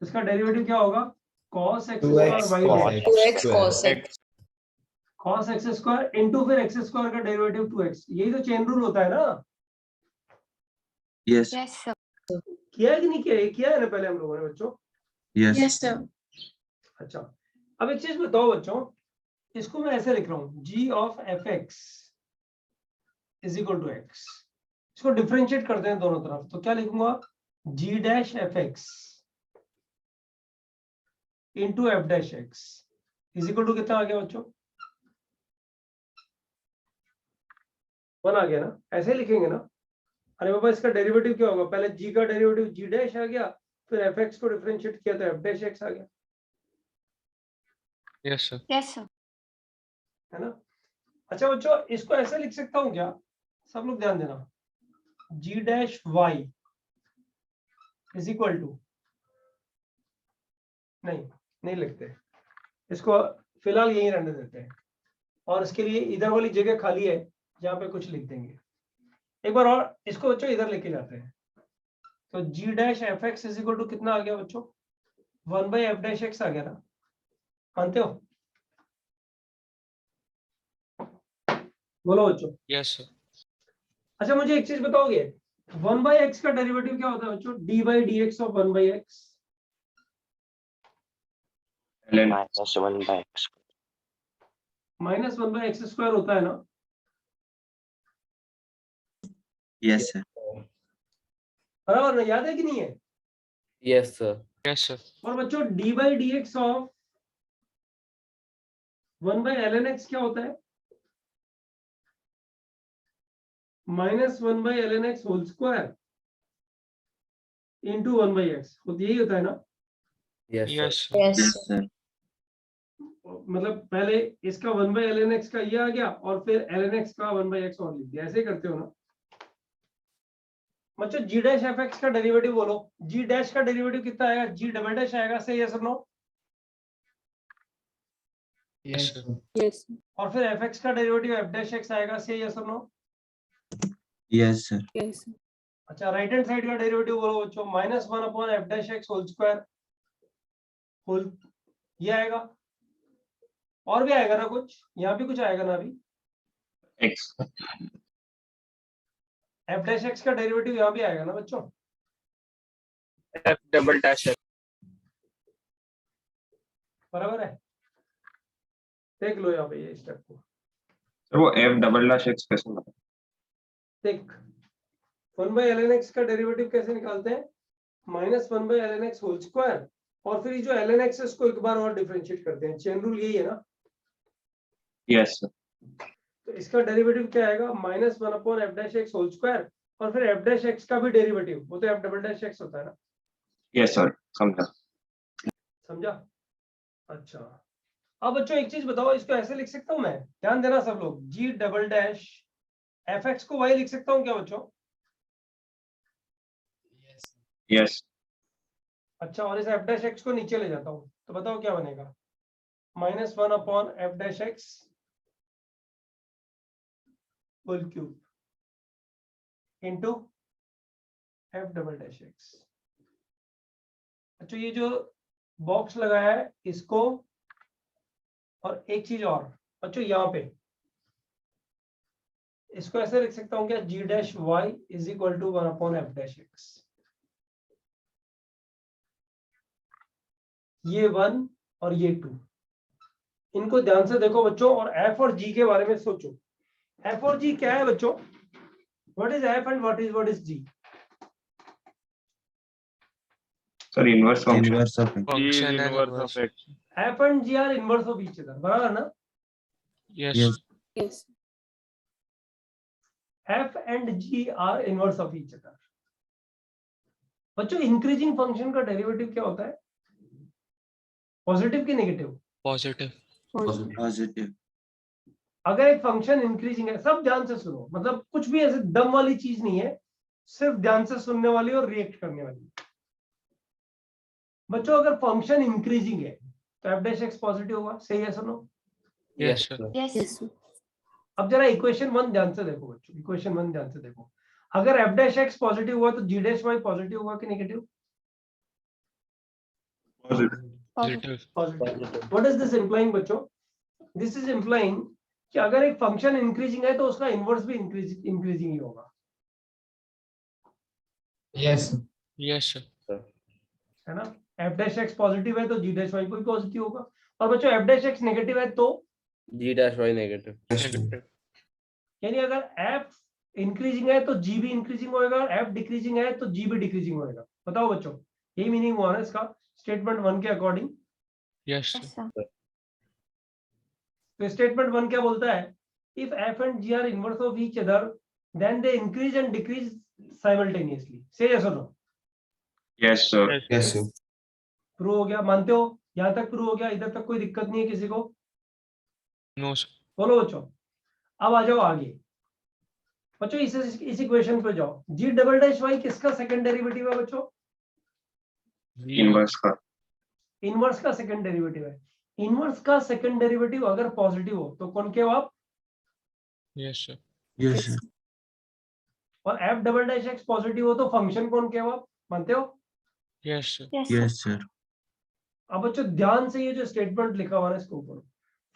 Speaker 1: इसका डेरिवेटिव क्या होगा, cos x square
Speaker 4: 2x cos x.
Speaker 1: cos x square into फिर x स्क्वायर का डेरिवेटिव 2x। यही तो चेन रूल होता है ना।
Speaker 3: Yes
Speaker 4: Yes, sir.
Speaker 1: किया है कि नहीं किया है? किया है ना पहले हम लोगों ने बच्चों।
Speaker 3: Yes
Speaker 4: Yes, sir.
Speaker 1: अच्छा, अब एक चीज बताओ बच्चों, इसको मैं ऐसे लिख रहा हूं, g of f x is equal to x. इसको डिफरेंशिएट करते हैं दोनों तरफ, तो क्या लिखूंगा, g dash f x into f dash x is equal to कितना आ गया बच्चों, 1 आ गया ना, ऐसे लिखेंगे ना। अरे बाबा इसका डेरिवेटिव क्या होगा, पहले g का डेरिवेटिव g डैश आ गया, फिर एफ एक्स को डिफरेंशिएट किया तो एफ डैश एक्स आ गया,
Speaker 2: यस सर।
Speaker 4: Yes, sir.
Speaker 1: है ना। अच्छा बच्चों, इसको ऐसे लिख सकता हूं क्या, सब लोग ध्यान देना, g dash y is equal to, नहीं लिखते, इसको फिलहाल यही रहने देते हैं, और इसके लिए इधर वाली जगह खाली है जहां पे कुछ लिख देंगे। एक बार और इसको बच्चों इधर लेके जाते हैं, तो g dash f x is equal to कितना आ गया बच्चों, 1 बाई एफ डैश एक्स आ गया ना, मानते हो, बोलो बच्चों।
Speaker 2: Yes sir.
Speaker 1: अच्छा मुझे एक चीज बताओगे, 1 बाई एक्स का डेरिवेटिव क्या होता है बच्चों, d by d x of 1 by x, minus 1 by x square होता है ना।
Speaker 3: Yes sir.
Speaker 1: बराबर ना, याद है कि नहीं है।
Speaker 6: Yes sir.
Speaker 2: Yes sir.
Speaker 1: और बच्चों d by d x of 1 by l n x क्या होता है, minus 1 by l n x whole square into 1 by x, यही होता है ना।
Speaker 6: Yes
Speaker 2: yes
Speaker 6: sir.
Speaker 2: Sir.
Speaker 4: Yes,
Speaker 3: yes
Speaker 4: sir.
Speaker 3: Sir.
Speaker 1: मतलब पहले इसका 1 बाई एल एन एक्स का ये आ गया, और फिर एल एन एक्स का 1 बाई एक्स और लिख दिया, ऐसे करते हो ना बच्चों। जी डैश एफ एक्स का डेरिवेटिव बोलो, जी डैश का डेरिवेटिव कितना आएगा, जी डबल डैश आएगा, से यस और नो।
Speaker 2: Yes sir.
Speaker 4: Yes.
Speaker 1: और फिर एफ एक्स का डेरिवेटिव एफ डैश एक्स आएगा, से यस और नो।
Speaker 3: Yes sir.
Speaker 4: Yes.
Speaker 1: अच्छा राइट हैंड साइड का डेरिवेटिव बोलो बच्चों, minus 1 upon f dash x whole square whole, ये आएगा, और भी आएगा ना कुछ, यहाँ भी कुछ आएगा ना अभी,
Speaker 3: एक्स।
Speaker 1: एफ डैश एक्स का डेरिवेटिव यहाँ भी आएगा ना बच्चों।
Speaker 2: एफ डबल डैश
Speaker 1: बराबर है, देख लो यहाँ पे ये स्टेप को,
Speaker 3: सर वो एफ डबल डैश एक्स कैसे होता
Speaker 1: देख 1 बाई एल एन एक्स का डेरिवेटिव कैसे निकालते हैं, minus 1 by l n x whole square, और फिर ये जो एल एन एक्स है इसको एक बार और डिफरेंशिएट करते हैं, चेन रूल यही है ना।
Speaker 3: है? Yes sir.
Speaker 1: तो इसका डेरिवेटिव क्या आएगा, minus 1 upon f dash x whole square, और फिर एफ डैश एक्स का भी डेरिवेटिव, वो तो एफ डबल डैश एक्स होता है ना।
Speaker 3: यस सर, समझा।
Speaker 1: समझा। अच्छा अब बच्चों एक चीज बताओ, इसको ऐसे लिख सकता हूं मैं, ध्यान देना सब लोग, जी डबल डैश एफ एक्स को वाई लिख सकता हूं क्या बच्चों।
Speaker 3: यस।
Speaker 1: अच्छा, और इस एफ डैश एक्स को नीचे ले जाता हूं, तो बताओ क्या बनेगा, minus 1 upon f dash x whole cube into f double dash x. अच्छा ये जो बॉक्स लगाया है इसको, और एक चीज और बच्चों यहाँ पे इसको ऐसे लिख सकता हूँ क्या, g dash y is equal to 1 upon f dash x, ये 1 और ये 2, इनको ध्यान से देखो बच्चों, और एफ और जी के बारे में सोचो। एफ और जी क्या है बच्चों, what is F and what is G.
Speaker 3: Sir inverse function.
Speaker 7: Inverse of
Speaker 2: function and inverse.
Speaker 1: F and ji are inverse of each other, बराबर ना।
Speaker 2: Yes
Speaker 7: yes
Speaker 4: Yes.
Speaker 1: F and ji are inverse of each other. बच्चों increasing function का derivative क्या होता है, positive की negative,
Speaker 2: positive.
Speaker 7: Positive
Speaker 1: अगर एक फंक्शन इंक्रीजिंग है, सब ध्यान से सुनो, मतलब कुछ भी ऐसे दम वाली चीज नहीं है, सिर्फ ध्यान से सुनने वाली और रिएक्ट करने वाली। बच्चों अगर फंक्शन इंक्रीजिंग है तो एफ डैश एक्स पॉजिटिव होगा, सही है सुनो।
Speaker 2: Yes sir.
Speaker 4: Yes. Yes.
Speaker 1: अब जरा इक्वेशन 1 ध्यान से देखो बच्चों, इक्वेशन 1 ध्यान से देखो, अगर एफ डैश एक्स पॉजिटिव हुआ तो जी डैश वाई पॉजिटिव होगा कि negative,
Speaker 2: positive.
Speaker 1: Positive. What is this implying बच्चों, दिस इज इंप्लाइंग कि अगर एक फंक्शन इंक्रीजिंग है तो उसका इनवर्स भी इंक्रीजिंग ही होगा,
Speaker 7: यस
Speaker 2: यस सर।
Speaker 1: है ना। एफ डैश एक्स पॉजिटिव है तो जी डैश वाई भी पॉजिटिव होगा, और बच्चों एफ डैश एक्स नेगेटिव है तो
Speaker 6: जी डैश वाई नेगेटिव।
Speaker 2: नेगेटिव।
Speaker 1: यानी अगर एफ इंक्रीजिंग है तो जी भी इंक्रीजिंग होएगा, एफ डिक्रीजिंग है तो जी भी डिक्रीजिंग होएगा। बताओ बच्चों, यही मीनिंग हुआ ना इसका स्टेटमेंट 1 के अकॉर्डिंग।
Speaker 2: Yes
Speaker 4: Yes, sir.
Speaker 1: तो स्टेटमेंट 1 क्या बोलता है, if f and ji are inverse of each other then they increase and decrease simultaneously. से यस और no?
Speaker 3: Yes, sir.
Speaker 7: Yes, sir.
Speaker 1: Prove हो गया, मानते हो? यहां तक प्रूव हो गया, इधर तक कोई दिक्कत नहीं है किसी को?
Speaker 2: No sir.
Speaker 1: बोलो बच्चों। अब आ जाओ आगे बच्चों, इस इक्वेशन पे जाओ। जी डबल डैश वाई किसका सेकंड डेरिवेटिव है बच्चों?
Speaker 3: Inverse का.
Speaker 1: इनवर्स का सेकंड डेरिवेटिव है। इनवर्स का सेकंड डेरिवेटिव अगर पॉजिटिव हो तो कॉनकेव आप,
Speaker 2: यस सर।
Speaker 7: Yes, sir.
Speaker 1: और f double dash x positive हो तो फंक्शन कॉनकेव आप, मानते हो?
Speaker 2: Yes sir.
Speaker 4: Yes, sir.
Speaker 7: Yes, sir.
Speaker 1: अब बच्चों ध्यान से ये जो स्टेटमेंट लिखा हुआ है इसको पढ़ो।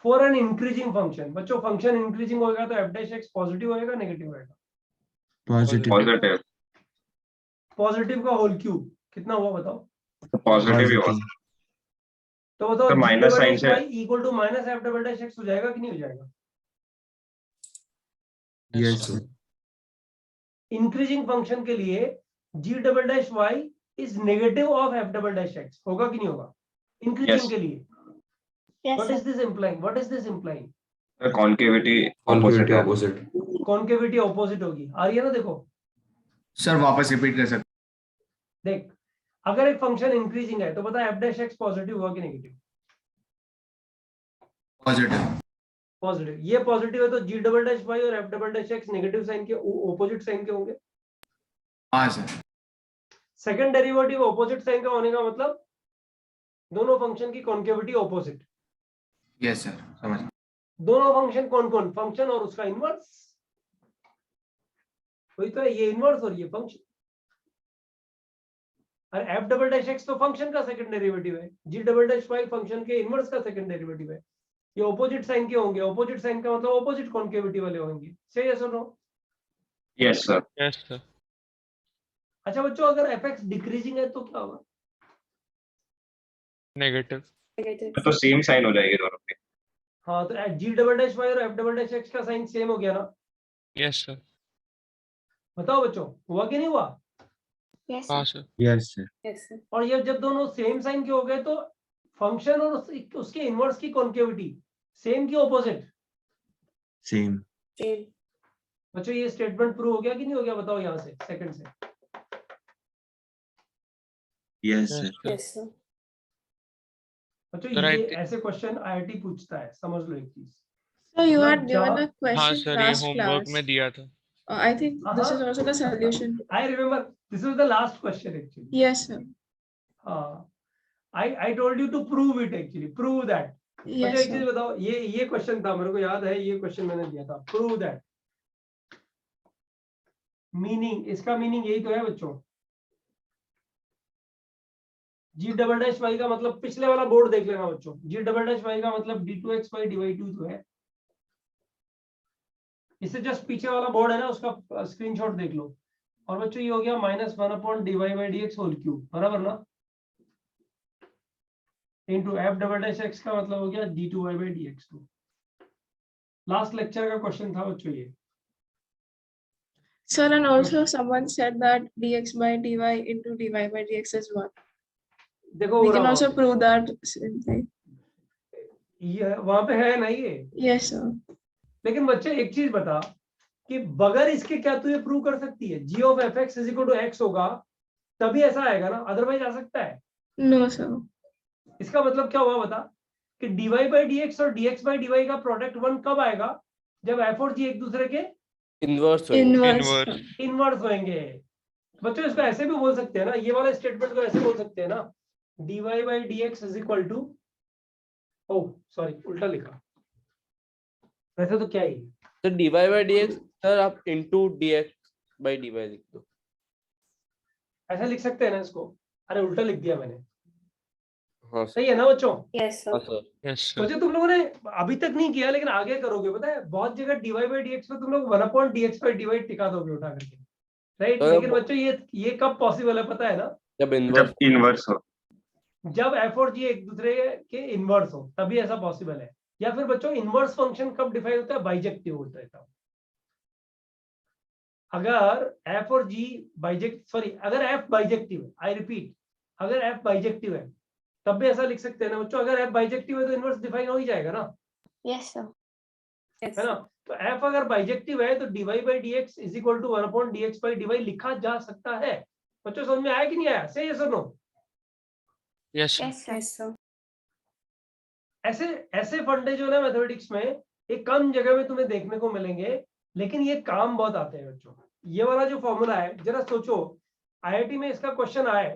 Speaker 1: फॉर एन इंक्रीजिंग फंक्शन, बच्चों फंक्शन इंक्रीजिंग होगा तो एफ डैश एक्स पॉजिटिव होएगा नेगेटिव होएगा?
Speaker 7: Positive.
Speaker 3: Positive.
Speaker 1: पॉजिटिव का होल क्यूब कितना हुआ बताओ?
Speaker 3: तो पॉजिटिव ही होगा.
Speaker 1: तो बताओ
Speaker 3: तो
Speaker 1: g
Speaker 3: minus
Speaker 1: double
Speaker 3: sign
Speaker 1: dash
Speaker 3: से-
Speaker 1: y equal to minus f double dash x हो जाएगा कि नहीं हो जाएगा?
Speaker 7: Yes, sir.
Speaker 1: इंक्रीजिंग फंक्शन के लिए g double dash y is negative of f double dash x, होगा कि नहीं होगा? Increasing
Speaker 3: Yes.
Speaker 1: के लिए
Speaker 4: Yes,
Speaker 1: what is
Speaker 4: sir.
Speaker 1: This implying, what is this implying?
Speaker 3: Concavity
Speaker 7: Concavity
Speaker 3: opposite है.
Speaker 7: opposite.
Speaker 1: कॉन्केविटी ऑपोजिट होगी, आ रही है ना? देखो
Speaker 7: सर वापस रिपीट कर सकते?
Speaker 1: देख, अगर एक फंक्शन इंक्रीजिंग है तो बता एफ डैश एक्स पॉजिटिव हुआ कि नेगेटिव?
Speaker 7: पॉजिटिव.
Speaker 1: पॉजिटिव। ये पॉजिटिव है तो जी डबल डैश वाई और f double dash x negative sign के, ऑपोजिट साइन के होंगे।
Speaker 7: हाँ sir.
Speaker 1: Second derivative opposite sign का होने का मतलब दोनों फंक्शन की कॉन्केविटी ऑपोजिट।
Speaker 7: यस सर, समझ.
Speaker 1: दोनों फंक्शन कौन कौन? फंक्शन और उसका इनवर्स। वही तो है, ये इनवर्स और ये फंक्शन। और एफ डबल डैश एक्स तो फंक्शन का सेकंड डेरिवेटिव है, जी डबल डैश वाई फंक्शन के इनवर्स का सेकंड डेरिवेटिव है। ये ऑपोजिट साइन के होंगे, ऑपोजिट साइन का मतलब ऑपोजिट कॉन्केविटी वाले होंगे। से यस और no?
Speaker 3: Yes, sir.
Speaker 2: Yes sir.
Speaker 1: अच्छा बच्चों, अगर एफ एक्स डिक्रीजिंग है तो क्या होगा?
Speaker 2: नेगेटिव।
Speaker 3: तो सेम साइन हो जाएगी दोनों पे.
Speaker 1: हाँ, तो जी डबल डैश वाई और एफ डबल डैश एक्स का साइन सेम हो गया ना?
Speaker 2: Yes sir.
Speaker 1: बताओ बच्चों, हुआ कि नहीं हुआ?
Speaker 4: Yes,
Speaker 2: हाँ
Speaker 4: sir.
Speaker 2: Sir.
Speaker 7: Yes sir.
Speaker 4: Yes, sir.
Speaker 1: और ये जब दोनों सेम साइन के हो गए तो फंक्शन और उसके इनवर्स की कॉन्केविटी सेम की ऑपोजिट?
Speaker 7: सेम.
Speaker 4: Same.
Speaker 1: बच्चों ये स्टेटमेंट प्रूव हो गया कि नहीं हो गया? बताओ यहाँ से सेकंड से।
Speaker 7: Yes
Speaker 2: yes
Speaker 7: sir.
Speaker 2: Sir.
Speaker 4: Yes, sir.
Speaker 1: बच्चों
Speaker 2: Sir, I
Speaker 1: ये
Speaker 2: thi-
Speaker 1: ऐसे क्वेश्चन आईआईटी पूछता है, समझ लो एक चीज।
Speaker 8: So you
Speaker 1: मतलब
Speaker 8: had given a
Speaker 1: जहाँ-
Speaker 2: हाँ
Speaker 8: question
Speaker 2: सर, ये
Speaker 8: last
Speaker 2: होमवर्क
Speaker 8: class.
Speaker 2: में दिया था।
Speaker 8: I think this is also the solution.
Speaker 1: I remember this was the last question actually.
Speaker 8: Yes, sir.
Speaker 1: I told you to prove it actually, prove that. बच्चों
Speaker 8: Yes,
Speaker 1: एक चीज
Speaker 8: sir.
Speaker 1: बताओ, ये question था, मेरे को याद है ये क्वेश्चन मैंने दिया था, प्रूव दैट। मीनिंग, इसका मीनिंग यही तो है बच्चों। जी डबल डैश वाई का मतलब, पिछले वाला बोर्ड देख लेना बच्चों, जी डबल डैश वाई का मतलब d2xy dy2 तो है। इससे जस्ट पीछे वाला बोर्ड है ना, उसका स्क्रीनशॉट देख लो। और बच्चों ये हो गया -1/dy/dx होल क्यूब, बराबर ना? Into F double dash x का मतलब हो गया d2y/dx2। लास्ट लेक्चर का क्वेश्चन था बच्चों ये।
Speaker 8: Sir, and also someone said that dx by dy into dy by dx is 1.
Speaker 1: देखो
Speaker 8: We
Speaker 1: हो
Speaker 8: can
Speaker 1: रहा
Speaker 8: also
Speaker 1: वहाँ
Speaker 8: prove that simply.
Speaker 1: पे। ये वहां पे है ना ये।
Speaker 8: Yes, sir.
Speaker 1: लेकिन बच्चे एक चीज बता कि बगैर इसके क्या तू ये प्रूव कर सकती है? g of fx is equal to x होगा तभी ऐसा आएगा ना, अदरवाइज आ सकता है?
Speaker 8: No, sir.
Speaker 1: इसका मतलब क्या हुआ बता कि dy by dx और dx by dy का प्रोडक्ट 1 कब आएगा? जब f और g एक दूसरे के
Speaker 6: inverse
Speaker 8: Inverse.
Speaker 2: Inverse.
Speaker 8: sir.
Speaker 1: Inverse होंगे। बच्चों इसको ऐसे भी बोल सकते हैं ना, ये वाला स्टेटमेंट को ऐसे बोल सकते हैं ना, dy by dx is equal to, oh sorry उल्टा लिखा, वैसे तो क्या ही
Speaker 6: तो dy by dx सर आप into dx by dy लिख दो।
Speaker 1: ऐसा लिख सकते हैं ना इसको? अरे उल्टा लिख दिया मैंने,
Speaker 6: हाँ सर।
Speaker 1: सही है ना बच्चों?
Speaker 4: Yes, sir.
Speaker 6: हाँ सर।
Speaker 2: Yes sir.
Speaker 1: मुझे तुम लोगों ने अभी तक नहीं किया लेकिन आगे करोगे, पता है बहुत जगह dy by dx पे तुम लोग 1/dx by dy टिका दोगे उठा करके, राइट?
Speaker 6: तो
Speaker 1: लेकिन बच्चों ये कब पॉसिबल है पता है ना?
Speaker 6: जब इनवर्स
Speaker 3: जब इनवर्स हो.
Speaker 1: जब एफ और जी एक दूसरे के इनवर्स हो तभी ऐसा पॉसिबल है। या फिर बच्चों इनवर्स फंक्शन कब डिफाइन होता है, बाइजेक्टिव होता है तब। अगर एफ और जी अगर एफ बाइजेक्टिव है, आई रिपीट, अगर एफ बाइजेक्टिव है तब भी ऐसा लिख सकते हैं ना बच्चों, अगर एफ बाइजेक्टिव है तो इनवर्स डिफाइन हो ही जाएगा ना,
Speaker 4: Yes, sir.
Speaker 1: है ना। तो एफ अगर बाइजेक्टिव है तो dy by dx is equal to 1 upon dx by dy लिखा जा सकता है। बच्चों समझ में आया कि नहीं आया, से यस और no?
Speaker 2: Yes
Speaker 4: Yes, sir.
Speaker 8: Yes, sir.
Speaker 1: ऐसे ऐसे फंडे जो है मैथमेटिक्स में एक कम जगह में तुम्हें देखने को मिलेंगे, लेकिन ये काम बहुत आते हैं बच्चों। ये वाला जो फॉर्मूला है, जरा सोचो आईआईटी में इसका क्वेश्चन आए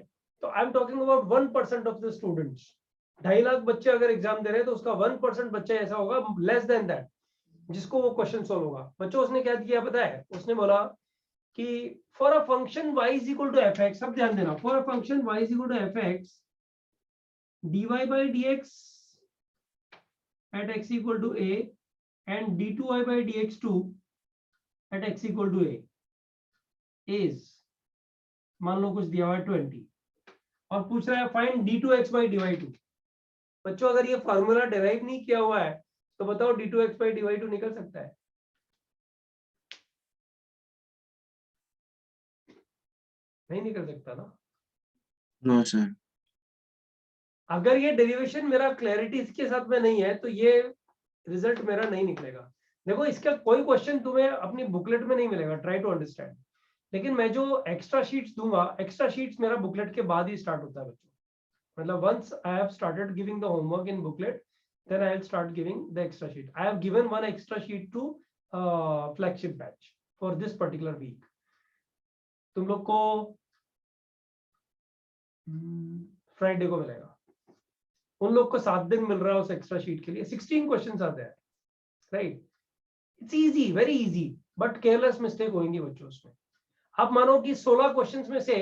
Speaker 1: तो I am talking about 1% of the students. 2.5 lakh बच्चे अगर एग्जाम दे रहे हैं तो उसका 1% बच्चा ऐसा होगा, लेस देन दैट, जिसको वो क्वेश्चन सॉल्व होगा। बच्चों उसने क्या किया पता है, उसने बोला कि for a function y is equal to f x, सब ध्यान देना, for a function y is equal to f x dy by dx at x equal to a and d2y by dx2 at x equal to a is, मान लो कुछ दिया हुआ है 20 और पूछ रहा है फाइंड d2x by dy2। बच्चों अगर ये फार्मूला डिराइव नहीं किया हुआ है तो बताओ d2x by dy2 निकल सकता है? नहीं निकल सकता ना।
Speaker 7: No sir.
Speaker 1: अगर ये डेरिवेशन मेरा क्लैरिटी इसके साथ में नहीं है तो ये रिजल्ट मेरा नहीं निकलेगा। देखो इसका कोई क्वेश्चन तुम्हें अपनी बुकलेट में नहीं मिलेगा, ट्राई टू अंडरस्टैंड, लेकिन मैं जो एक्स्ट्रा शीट्स दूंगा, एक्स्ट्रा शीट्स मेरा बुकलेट के बाद ही स्टार्ट होता है बच्चों। मतलब once I have started giving the homework in booklet then I will start giving the extra sheet. I have given one extra sheet to flagship batch for this particular week. तुम लोग को Friday को मिलेगा, उन लोग को 7 दिन मिल रहा है उस एक्स्ट्रा शीट के लिए। 16 क्वेश्चंस आते हैं, right. It's easy, very easy, but careless mistake होंगी बच्चों उसमें। आप मानो कि 16 क्वेश्चंस में से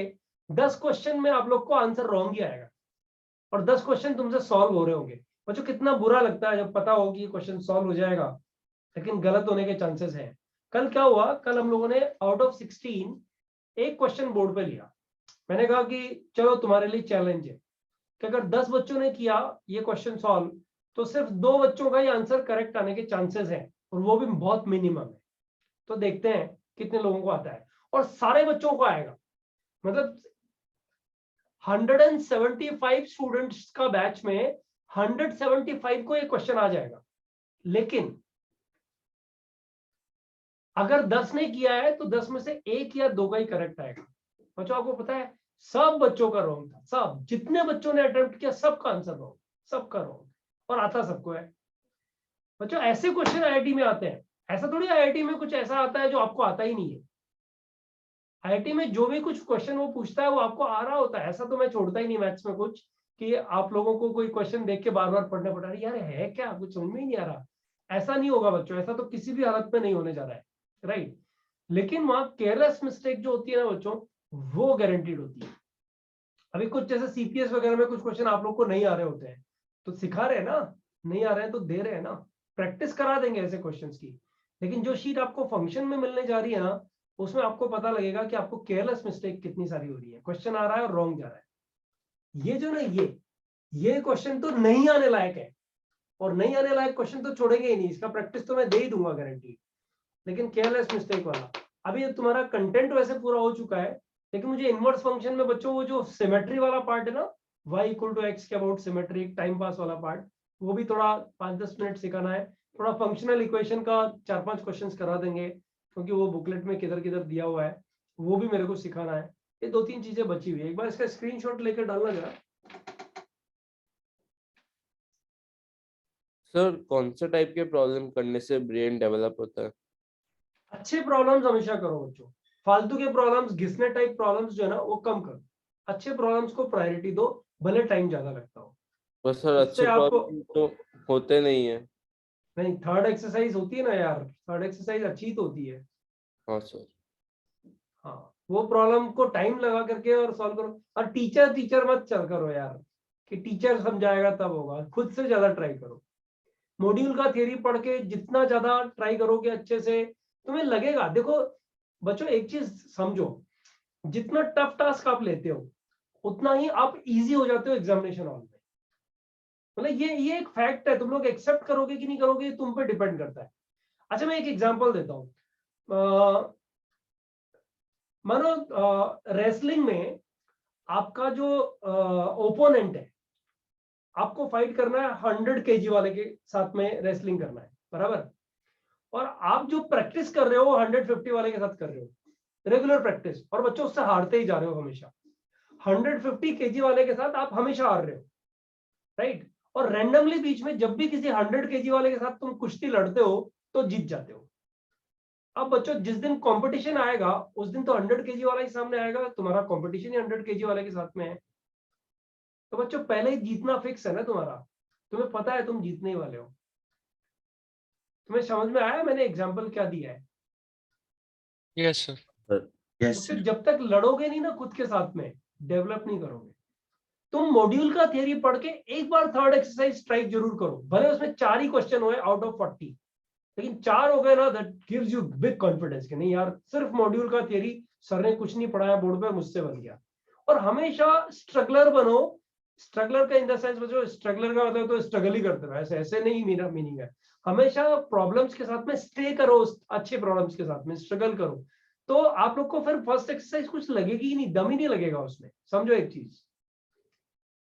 Speaker 1: 10 क्वेश्चन में आप लोग को आंसर रॉन्ग ही आएगा और 10 क्वेश्चन तुमसे सॉल्व हो रहे होंगे। बच्चों कितना बुरा लगता है जब पता हो कि ये क्वेश्चन सॉल्व हो जाएगा लेकिन गलत होने के चांसेस हैं। कल क्या हुआ, कल हम लोगों ने आउट ऑफ 16 एक क्वेश्चन बोर्ड पे लिया। मैंने कहा कि चलो तुम्हारे लिए चैलेंज है कि अगर 10 बच्चों ने किया ये क्वेश्चन सॉल्व तो सिर्फ 2 बच्चों का ही आंसर करेक्ट आने के चांसेस हैं और वो भी बहुत मिनिमम है। तो देखते हैं कितने लोगों को आता है और सारे बच्चों को आएगा। मतलब 175 स्टूडेंट्स का बैच में 175 को ये क्वेश्चन आ जाएगा। लेकिन अगर 10 ने किया है तो 10 में से 1 या 2 का ही करेक्ट आएगा। बच्चों आपको पता है सब बच्चों का रॉन्ग था, सब जितने बच्चों ने अटेम्प्ट किया सबका आंसर रॉन्ग, सबका रॉन्ग, और आता सबको है। बच्चों ऐसे क्वेश्चन आईआईटी में आते हैं, ऐसा थोड़ी आईआईटी में कुछ ऐसा आता है जो आपको आता ही नहीं है। आईआईटी में जो भी कुछ क्वेश्चन वो पूछता है वो आपको आ रहा होता है। ऐसा तो मैं छोड़ता ही नहीं मैथ्स में कुछ कि आप लोगों को कोई क्वेश्चन देख के बार बार पढ़ना पड़ रहा है, यार है क्या, कुछ समझ में ही नहीं आ रहा। ऐसा नहीं होगा बच्चों, ऐसा तो किसी भी हालत में नहीं होने जा रहा है, राइट। लेकिन वहां केयरलेस मिस्टेक जो होती है ना बच्चों, वो गारंटीड होती है। अभी कुछ जैसे सीपीएस वगैरह में कुछ क्वेश्चन आप लोग को नहीं आ रहे होते हैं तो सिखा रहे हैं ना, नहीं आ रहे हैं तो दे रहे हैं ना, प्रैक्टिस करा देंगे ऐसे क्वेश्चंस की। लेकिन जो शीट आपको फंक्शन में मिलने जा रही है ना, उसमें आपको पता लगेगा कि आपको केयरलेस मिस्टेक कितनी सारी हो रही है। क्वेश्चन आ रहा है और रॉन्ग जा रहा है। ये जो ना ये क्वेश्चन तो नहीं आने लायक है, और नहीं आने लायक क्वेश्चन तो छोड़ेंगे ही नहीं, इसका प्रैक्टिस तो मैं दे ही दूंगा गारंटी। लेकिन केयरलेस मिस्टेक वाला, अभी तुम्हारा कंटेंट वैसे पूरा हो चुका है, लेकिन मुझे इनवर्स फंक्शन में बच्चों वो जो सिमेट्री वाला पार्ट है ना, y इक्वल टू एक्स के अबाउट सिमेट्री, टाइम पास वाला पार्ट, वो भी थोड़ा 5-10 मिनट सिखाना है। थोड़ा फंक्शनल इक्वेशन का 4-5 क्वेश्चंस करा देंगे क्योंकि वो बुकलेट में किधर किधर दिया हुआ है, वो भी मेरे को सिखाना है। ये 2-3 चीजें बची हुई है, एक बार इसका स्क्रीनशॉट लेकर डालना जरा।
Speaker 6: सर कौन से टाइप के प्रॉब्लम करने से ब्रेन डेवलप होता है?
Speaker 1: अच्छे प्रॉब्लम्स हमेशा करो बच्चों, फालतू के प्रॉब्लम्स, घिसने टाइप प्रॉब्लम्स जो है ना वो कम करो। अच्छे प्रॉब्लम्स को प्रायोरिटी दो, भले टाइम ज्यादा लगता हो।
Speaker 6: पर सर अच्छे प्रॉब्लम तो होते नहीं है।
Speaker 1: नहीं, थर्ड एक्सरसाइज होती है ना यार, थर्ड एक्सरसाइज अच्छी तो होती है।
Speaker 6: हाँ सर।
Speaker 1: हाँ, वो प्रॉब्लम को टाइम लगा करके और सॉल्व करो। और टीचर मत चल करो यार कि टीचर समझाएगा तब होगा, खुद से ज्यादा ट्राई करो। मॉड्यूल का थ्योरी पढ़ के जितना ज्यादा ट्राई करोगे अच्छे से तुम्हें लगेगा। देखो बच्चों एक चीज समझो, जितना टफ टास्क आप लेते हो उतना ही आप इजी हो जाते हो एग्जामिनेशन हॉल में। मतलब ये एक फैक्ट है, तुम लोग एक्सेप्ट करोगे कि नहीं करोगे ये तुम पे डिपेंड करता है। अच्छा मैं एक एग्जांपल देता हूँ। मानो रेसलिंग में आपका जो ओपोनेंट है, आपको फाइट करना है 100 kg वाले के साथ में रेसलिंग करना है, बराबर। और आप जो प्रैक्टिस कर रहे हो 150 वाले के साथ कर रहे हो, रेगुलर प्रैक्टिस, और बच्चों उससे हारते ही जा रहे हो हमेशा। 150 kg वाले के साथ आप हमेशा हार रहे हो, राइट। और रैंडमली बीच में जब भी किसी 100 kg वाले के साथ तुम कुश्ती लड़ते हो तो जीत जाते हो। अब बच्चों जिस दिन कंपटीशन आएगा उस दिन तो 100 kg वाला ही सामने आएगा, तुम्हारा कंपटीशन ही 100 kg वाले के साथ में है। तो बच्चों पहले ही जीतना फिक्स है ना तुम्हारा, तुम्हें पता है तुम जीतने ही वाले हो। तुम्हें समझ में आया मैंने एग्जाम्पल क्या दिया है?
Speaker 2: Yes sir.
Speaker 7: यस
Speaker 1: तो फिर
Speaker 7: सर।
Speaker 1: जब तक लड़ोगे नहीं ना खुद के साथ में, डेवलप नहीं करोगे। तुम मॉड्यूल का थियरी पढ़ के एक बार थर्ड एक्सरसाइज ट्राई जरूर करो, भले उसमें 4 ही क्वेश्चन हुए आउट ऑफ 40, लेकिन 4 हो गए ना, that gives you big confidence कि नहीं यार सिर्फ मॉड्यूल का थियरी, सर ने कुछ नहीं पढ़ाया बोर्ड पे, मुझसे बन गया। और हमेशा स्ट्रगलर बनो। स्ट्रगलर का इन द सेंस बच्चों, स्ट्रगलर का मतलब तो स्ट्रगल ही करते रहो, ऐसे ऐसे नहीं मेरा मीनिंग है। हमेशा प्रॉब्लम्स के साथ में स्टे करो, अच्छे प्रॉब्लम्स के साथ में स्ट्रगल करो, तो आप लोग को फिर फर्स्ट एक्सरसाइज कुछ लगेगी ही नहीं, दम ही नहीं लगेगा उसमें। समझो एक चीज,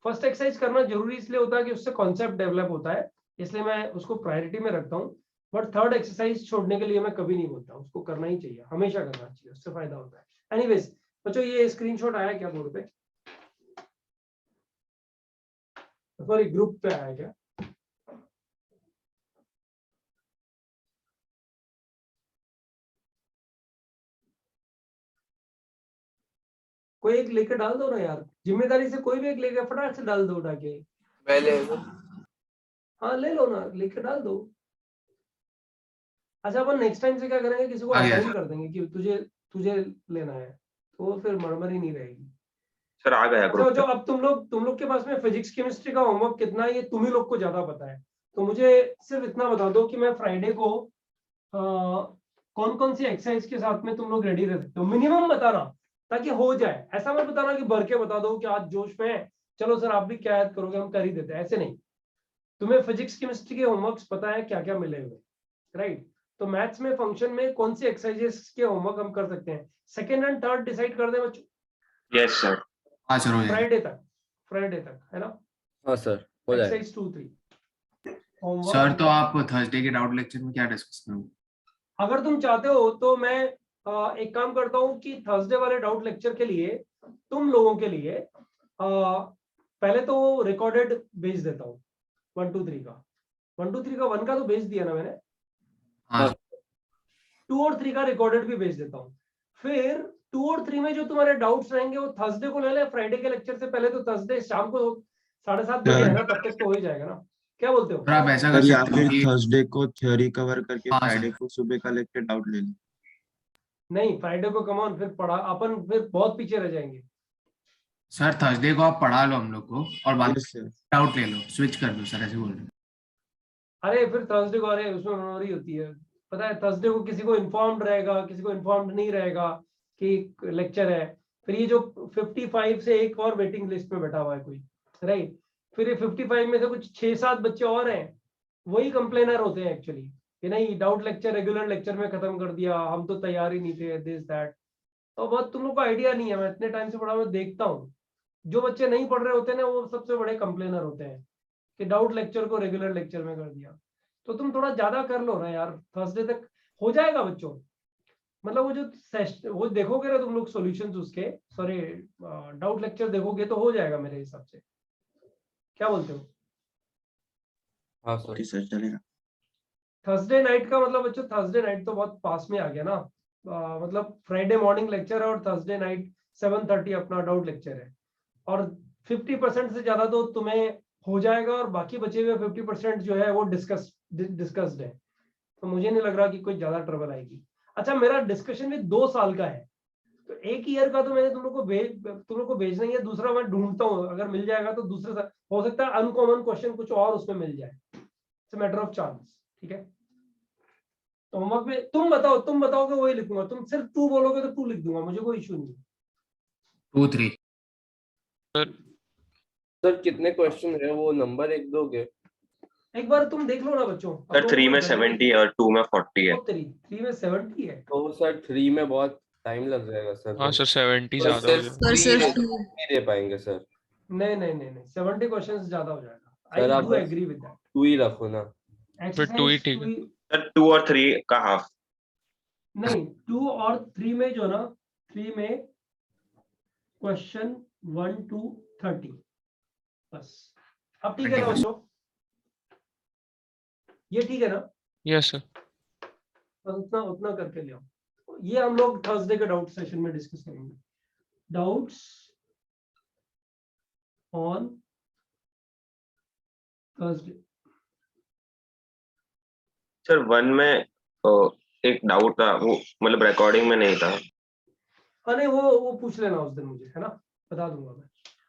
Speaker 1: फर्स्ट एक्सरसाइज करना जरूरी इसलिए होता है कि उससे कॉन्सेप्ट डेवलप होता है, इसलिए मैं उसको प्रायोरिटी में रखता हूँ। बट थर्ड एक्सरसाइज छोड़ने के लिए मैं कभी नहीं बोलता, उसको करना ही चाहिए, हमेशा करना चाहिए, उससे फायदा होता है। एनीवेज बच्चों ये स्क्रीनशॉट आया क्या बोर्ड पे? सॉरी ग्रुप पे आया क्या? कोई एक लेके डाल दो ना यार, जिम्मेदारी से कोई भी एक लेके फटाक से डाल दो उठा के।
Speaker 6: पहले
Speaker 1: हाँ ले लो ना, लेके डाल दो। अच्छा अपन नेक्स्ट टाइम से क्या करेंगे, किसी को
Speaker 7: आ गया
Speaker 1: असाइन कर देंगे कि तुझे तुझे लेना है, तो फिर मरमर ही नहीं रहेगी।
Speaker 3: सर आ गया
Speaker 1: अच्छा
Speaker 3: ग्रुप
Speaker 1: जो अब तुम लोग के पास में फिजिक्स केमिस्ट्री का होमवर्क कितना है ये तुम ही लोग को ज्यादा पता है, तो मुझे सिर्फ इतना बता दो कि मैं फ्राइडे को कौन कौन सी एक्सरसाइज के साथ में तुम लोग रेडी रह सकते हो, मिनिमम बताना, ताकि हो जाए। ऐसा मत बताना कि भर के बता दो कि आज जोश में है, चलो सर आप भी क्या याद करोगे हम कर ही देते हैं, ऐसे नहीं। तुम्हें फिजिक्स केमिस्ट्री के होमवर्क्स पता है क्या क्या मिले हुए, राइट। तो मैथ्स में फंक्शन में कौन सी एक्सरसाइजेस के होमवर्क हम कर सकते हैं, सेकंड एंड थर्ड डिसाइड कर दे बच्चों,
Speaker 3: यस सर।
Speaker 7: हाँ सर हो जाएगा।
Speaker 1: फ्राइडे तक है ना।
Speaker 6: हाँ सर हो जाएगा।
Speaker 1: एक्सरसाइज 2-3
Speaker 7: सर तो आप थर्सडे के डाउट लेक्चर में क्या डिस्कस करोगे?
Speaker 1: अगर तुम चाहते हो तो मैं एक काम करता हूँ कि थर्सडे वाले डाउट लेक्चर के लिए तुम लोगों के लिए पहले तो रिकॉर्डेड भेज देता हूँ 1 2 3 का। 1 2 3 का 1 का तो भेज दिया ना मैंने,
Speaker 7: हाँ
Speaker 1: 2 और 3 का रिकॉर्डेड भी भेज देता हूँ। फिर 2 और 3 में जो तुम्हारे डाउट्स रहेंगे वो थर्सडे को ले ले, फ्राइडे के लेक्चर से पहले। तो थर्सडे शाम को 7:30 बजे है ना, तब तक तो हो ही जाएगा ना, क्या बोलते हो?
Speaker 7: सर आप ऐसा कर
Speaker 9: सर या
Speaker 7: सकते हो
Speaker 9: फिर
Speaker 7: कि
Speaker 9: थर्सडे को थ्योरी कवर करके
Speaker 7: हाँ,
Speaker 9: फ्राइडे
Speaker 7: सर।
Speaker 9: को सुबह का लेक्चर डाउट ले लें।
Speaker 1: नहीं फ्राइडे को कम ऑन, फिर पढ़ा अपन फिर बहुत पीछे रह जाएंगे।
Speaker 7: सर थर्सडे को आप पढ़ा लो हम लोग को और बाद
Speaker 9: यस सर।
Speaker 7: डाउट ले लो, स्विच कर दो सर, ऐसे बोल रहे हैं।
Speaker 1: अरे फिर थर्सडे को, अरे उसमें मेमोरी होती है, पता है थर्सडे को किसी को इन्फॉर्म्ड रहेगा, किसी को इन्फॉर्म्ड नहीं रहेगा कि लेक्चर है। फिर ये जो 55 से एक और वेटिंग लिस्ट में बैठा हुआ है कोई, राइट। फिर ये 55 में से कुछ 6-7 बच्चे और हैं, वही कंप्लेनर होते हैं एक्चुअली कि नहीं डाउट लेक्चर रेगुलर लेक्चर में खत्म कर दिया, हम तो तैयार ही नहीं थे, दिस दैट। तो बहुत तुम लोग को आइडिया नहीं है, मैं इतने टाइम से पढ़ा हुआ देखता हूँ, जो बच्चे नहीं पढ़ रहे होते ना वो सबसे बड़े कंप्लेनर होते हैं कि डाउट लेक्चर को रेगुलर लेक्चर में कर दिया। तो तुम थोड़ा ज्यादा कर लो ना यार, थर्सडे तक हो जाएगा बच्चों। मतलब वो जो वो देखोगे ना तुम लोग सॉल्यूशंस उसके, सॉरी डाउट लेक्चर देखोगे तो हो जाएगा मेरे हिसाब से, क्या बोलते हो?
Speaker 6: हाँ सर
Speaker 9: ओके सर चलेगा।
Speaker 1: थर्सडे नाइट का मतलब बच्चों, थर्सडे नाइट तो बहुत पास में आ गया ना। मतलब फ्राइडे मॉर्निंग लेक्चर है और थर्सडे नाइट 7:30 अपना डाउट लेक्चर है, और 50% से ज्यादा तो तुम्हें हो जाएगा, और बाकी बचे हुए 50% जो है वो डिस्कस्ड है। तो मुझे नहीं लग रहा कि कोई ज्यादा ट्रबल आएगी। अच्छा मेरा डिस्कशन भी 2 साल का है, तो 1 ईयर का तो मैंने तुम लोग को भेजना ही है। दूसरा मैं ढूंढता हूँ, अगर मिल जाएगा तो दूसरे साल हो सकता है अनकॉमन क्वेश्चन कुछ और उसमें मिल जाए, इट्स मैटर ऑफ चांस, ठीक है। तो होमवर्क में तुम बताओगे वही लिखूंगा, तुम सिर्फ 2 बोलोगे तो 2 लिख दूंगा, मुझे कोई इशू नहीं है।
Speaker 7: 2 3
Speaker 6: सर कितने क्वेश्चन है वो नंबर एक दोगे?
Speaker 1: एक बार तुम देख लो ना बच्चों।
Speaker 3: सर 3 में 70 और 2 में 40 है।
Speaker 1: 3 में 70 है।
Speaker 6: तो सर 3 में बहुत टाइम लग जाएगा सर।
Speaker 2: हाँ सर 70
Speaker 6: तो
Speaker 2: ज्यादा हो
Speaker 6: सिर्फ
Speaker 2: जाएगा।
Speaker 8: सर सिर्फ
Speaker 6: 3 नहीं दे पाएंगे सर।
Speaker 1: नहीं 70 क्वेश्चंस ज्यादा हो जाएगा।
Speaker 6: सर,
Speaker 1: आई
Speaker 6: आप
Speaker 1: डू
Speaker 6: बस
Speaker 1: एग्री विद दैट।
Speaker 6: 2 ही रखो ना।
Speaker 2: फिर 2 ही ठीक है।
Speaker 3: सर 2 और 3 का हाफ।
Speaker 1: नहीं 2 और 3 में जो ना 3 में क्वेश्चन 1 to 30 बस। अब ठीक है ना बच्चों, ये ठीक है ना?
Speaker 2: Yes sir.
Speaker 1: बस उतना करके ले आओ। ये हम लोग थर्सडे के डाउट सेशन में डिस्कस करेंगे। Doubts on Thursday.
Speaker 3: सर 1 में एक डाउट था, वो मतलब रिकॉर्डिंग में नहीं था।
Speaker 1: अरे वो पूछ लेना उस दिन मुझे, है ना? बता दूंगा मैं।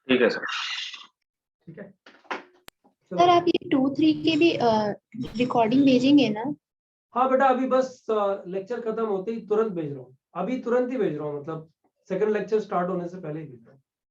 Speaker 3: ठीक है सर।
Speaker 1: ठीक है
Speaker 4: सर आप ये 2-3 के भी रिकॉर्डिंग भेजेंगे ना?
Speaker 1: हाँ बेटा, अभी बस लेक्चर खत्म होते ही तुरंत भेज रहा हूँ। अभी तुरंत ही भेज रहा हूँ, मतलब सेकंड लेक्चर स्टार्ट होने से पहले ही भेज रहा हूँ।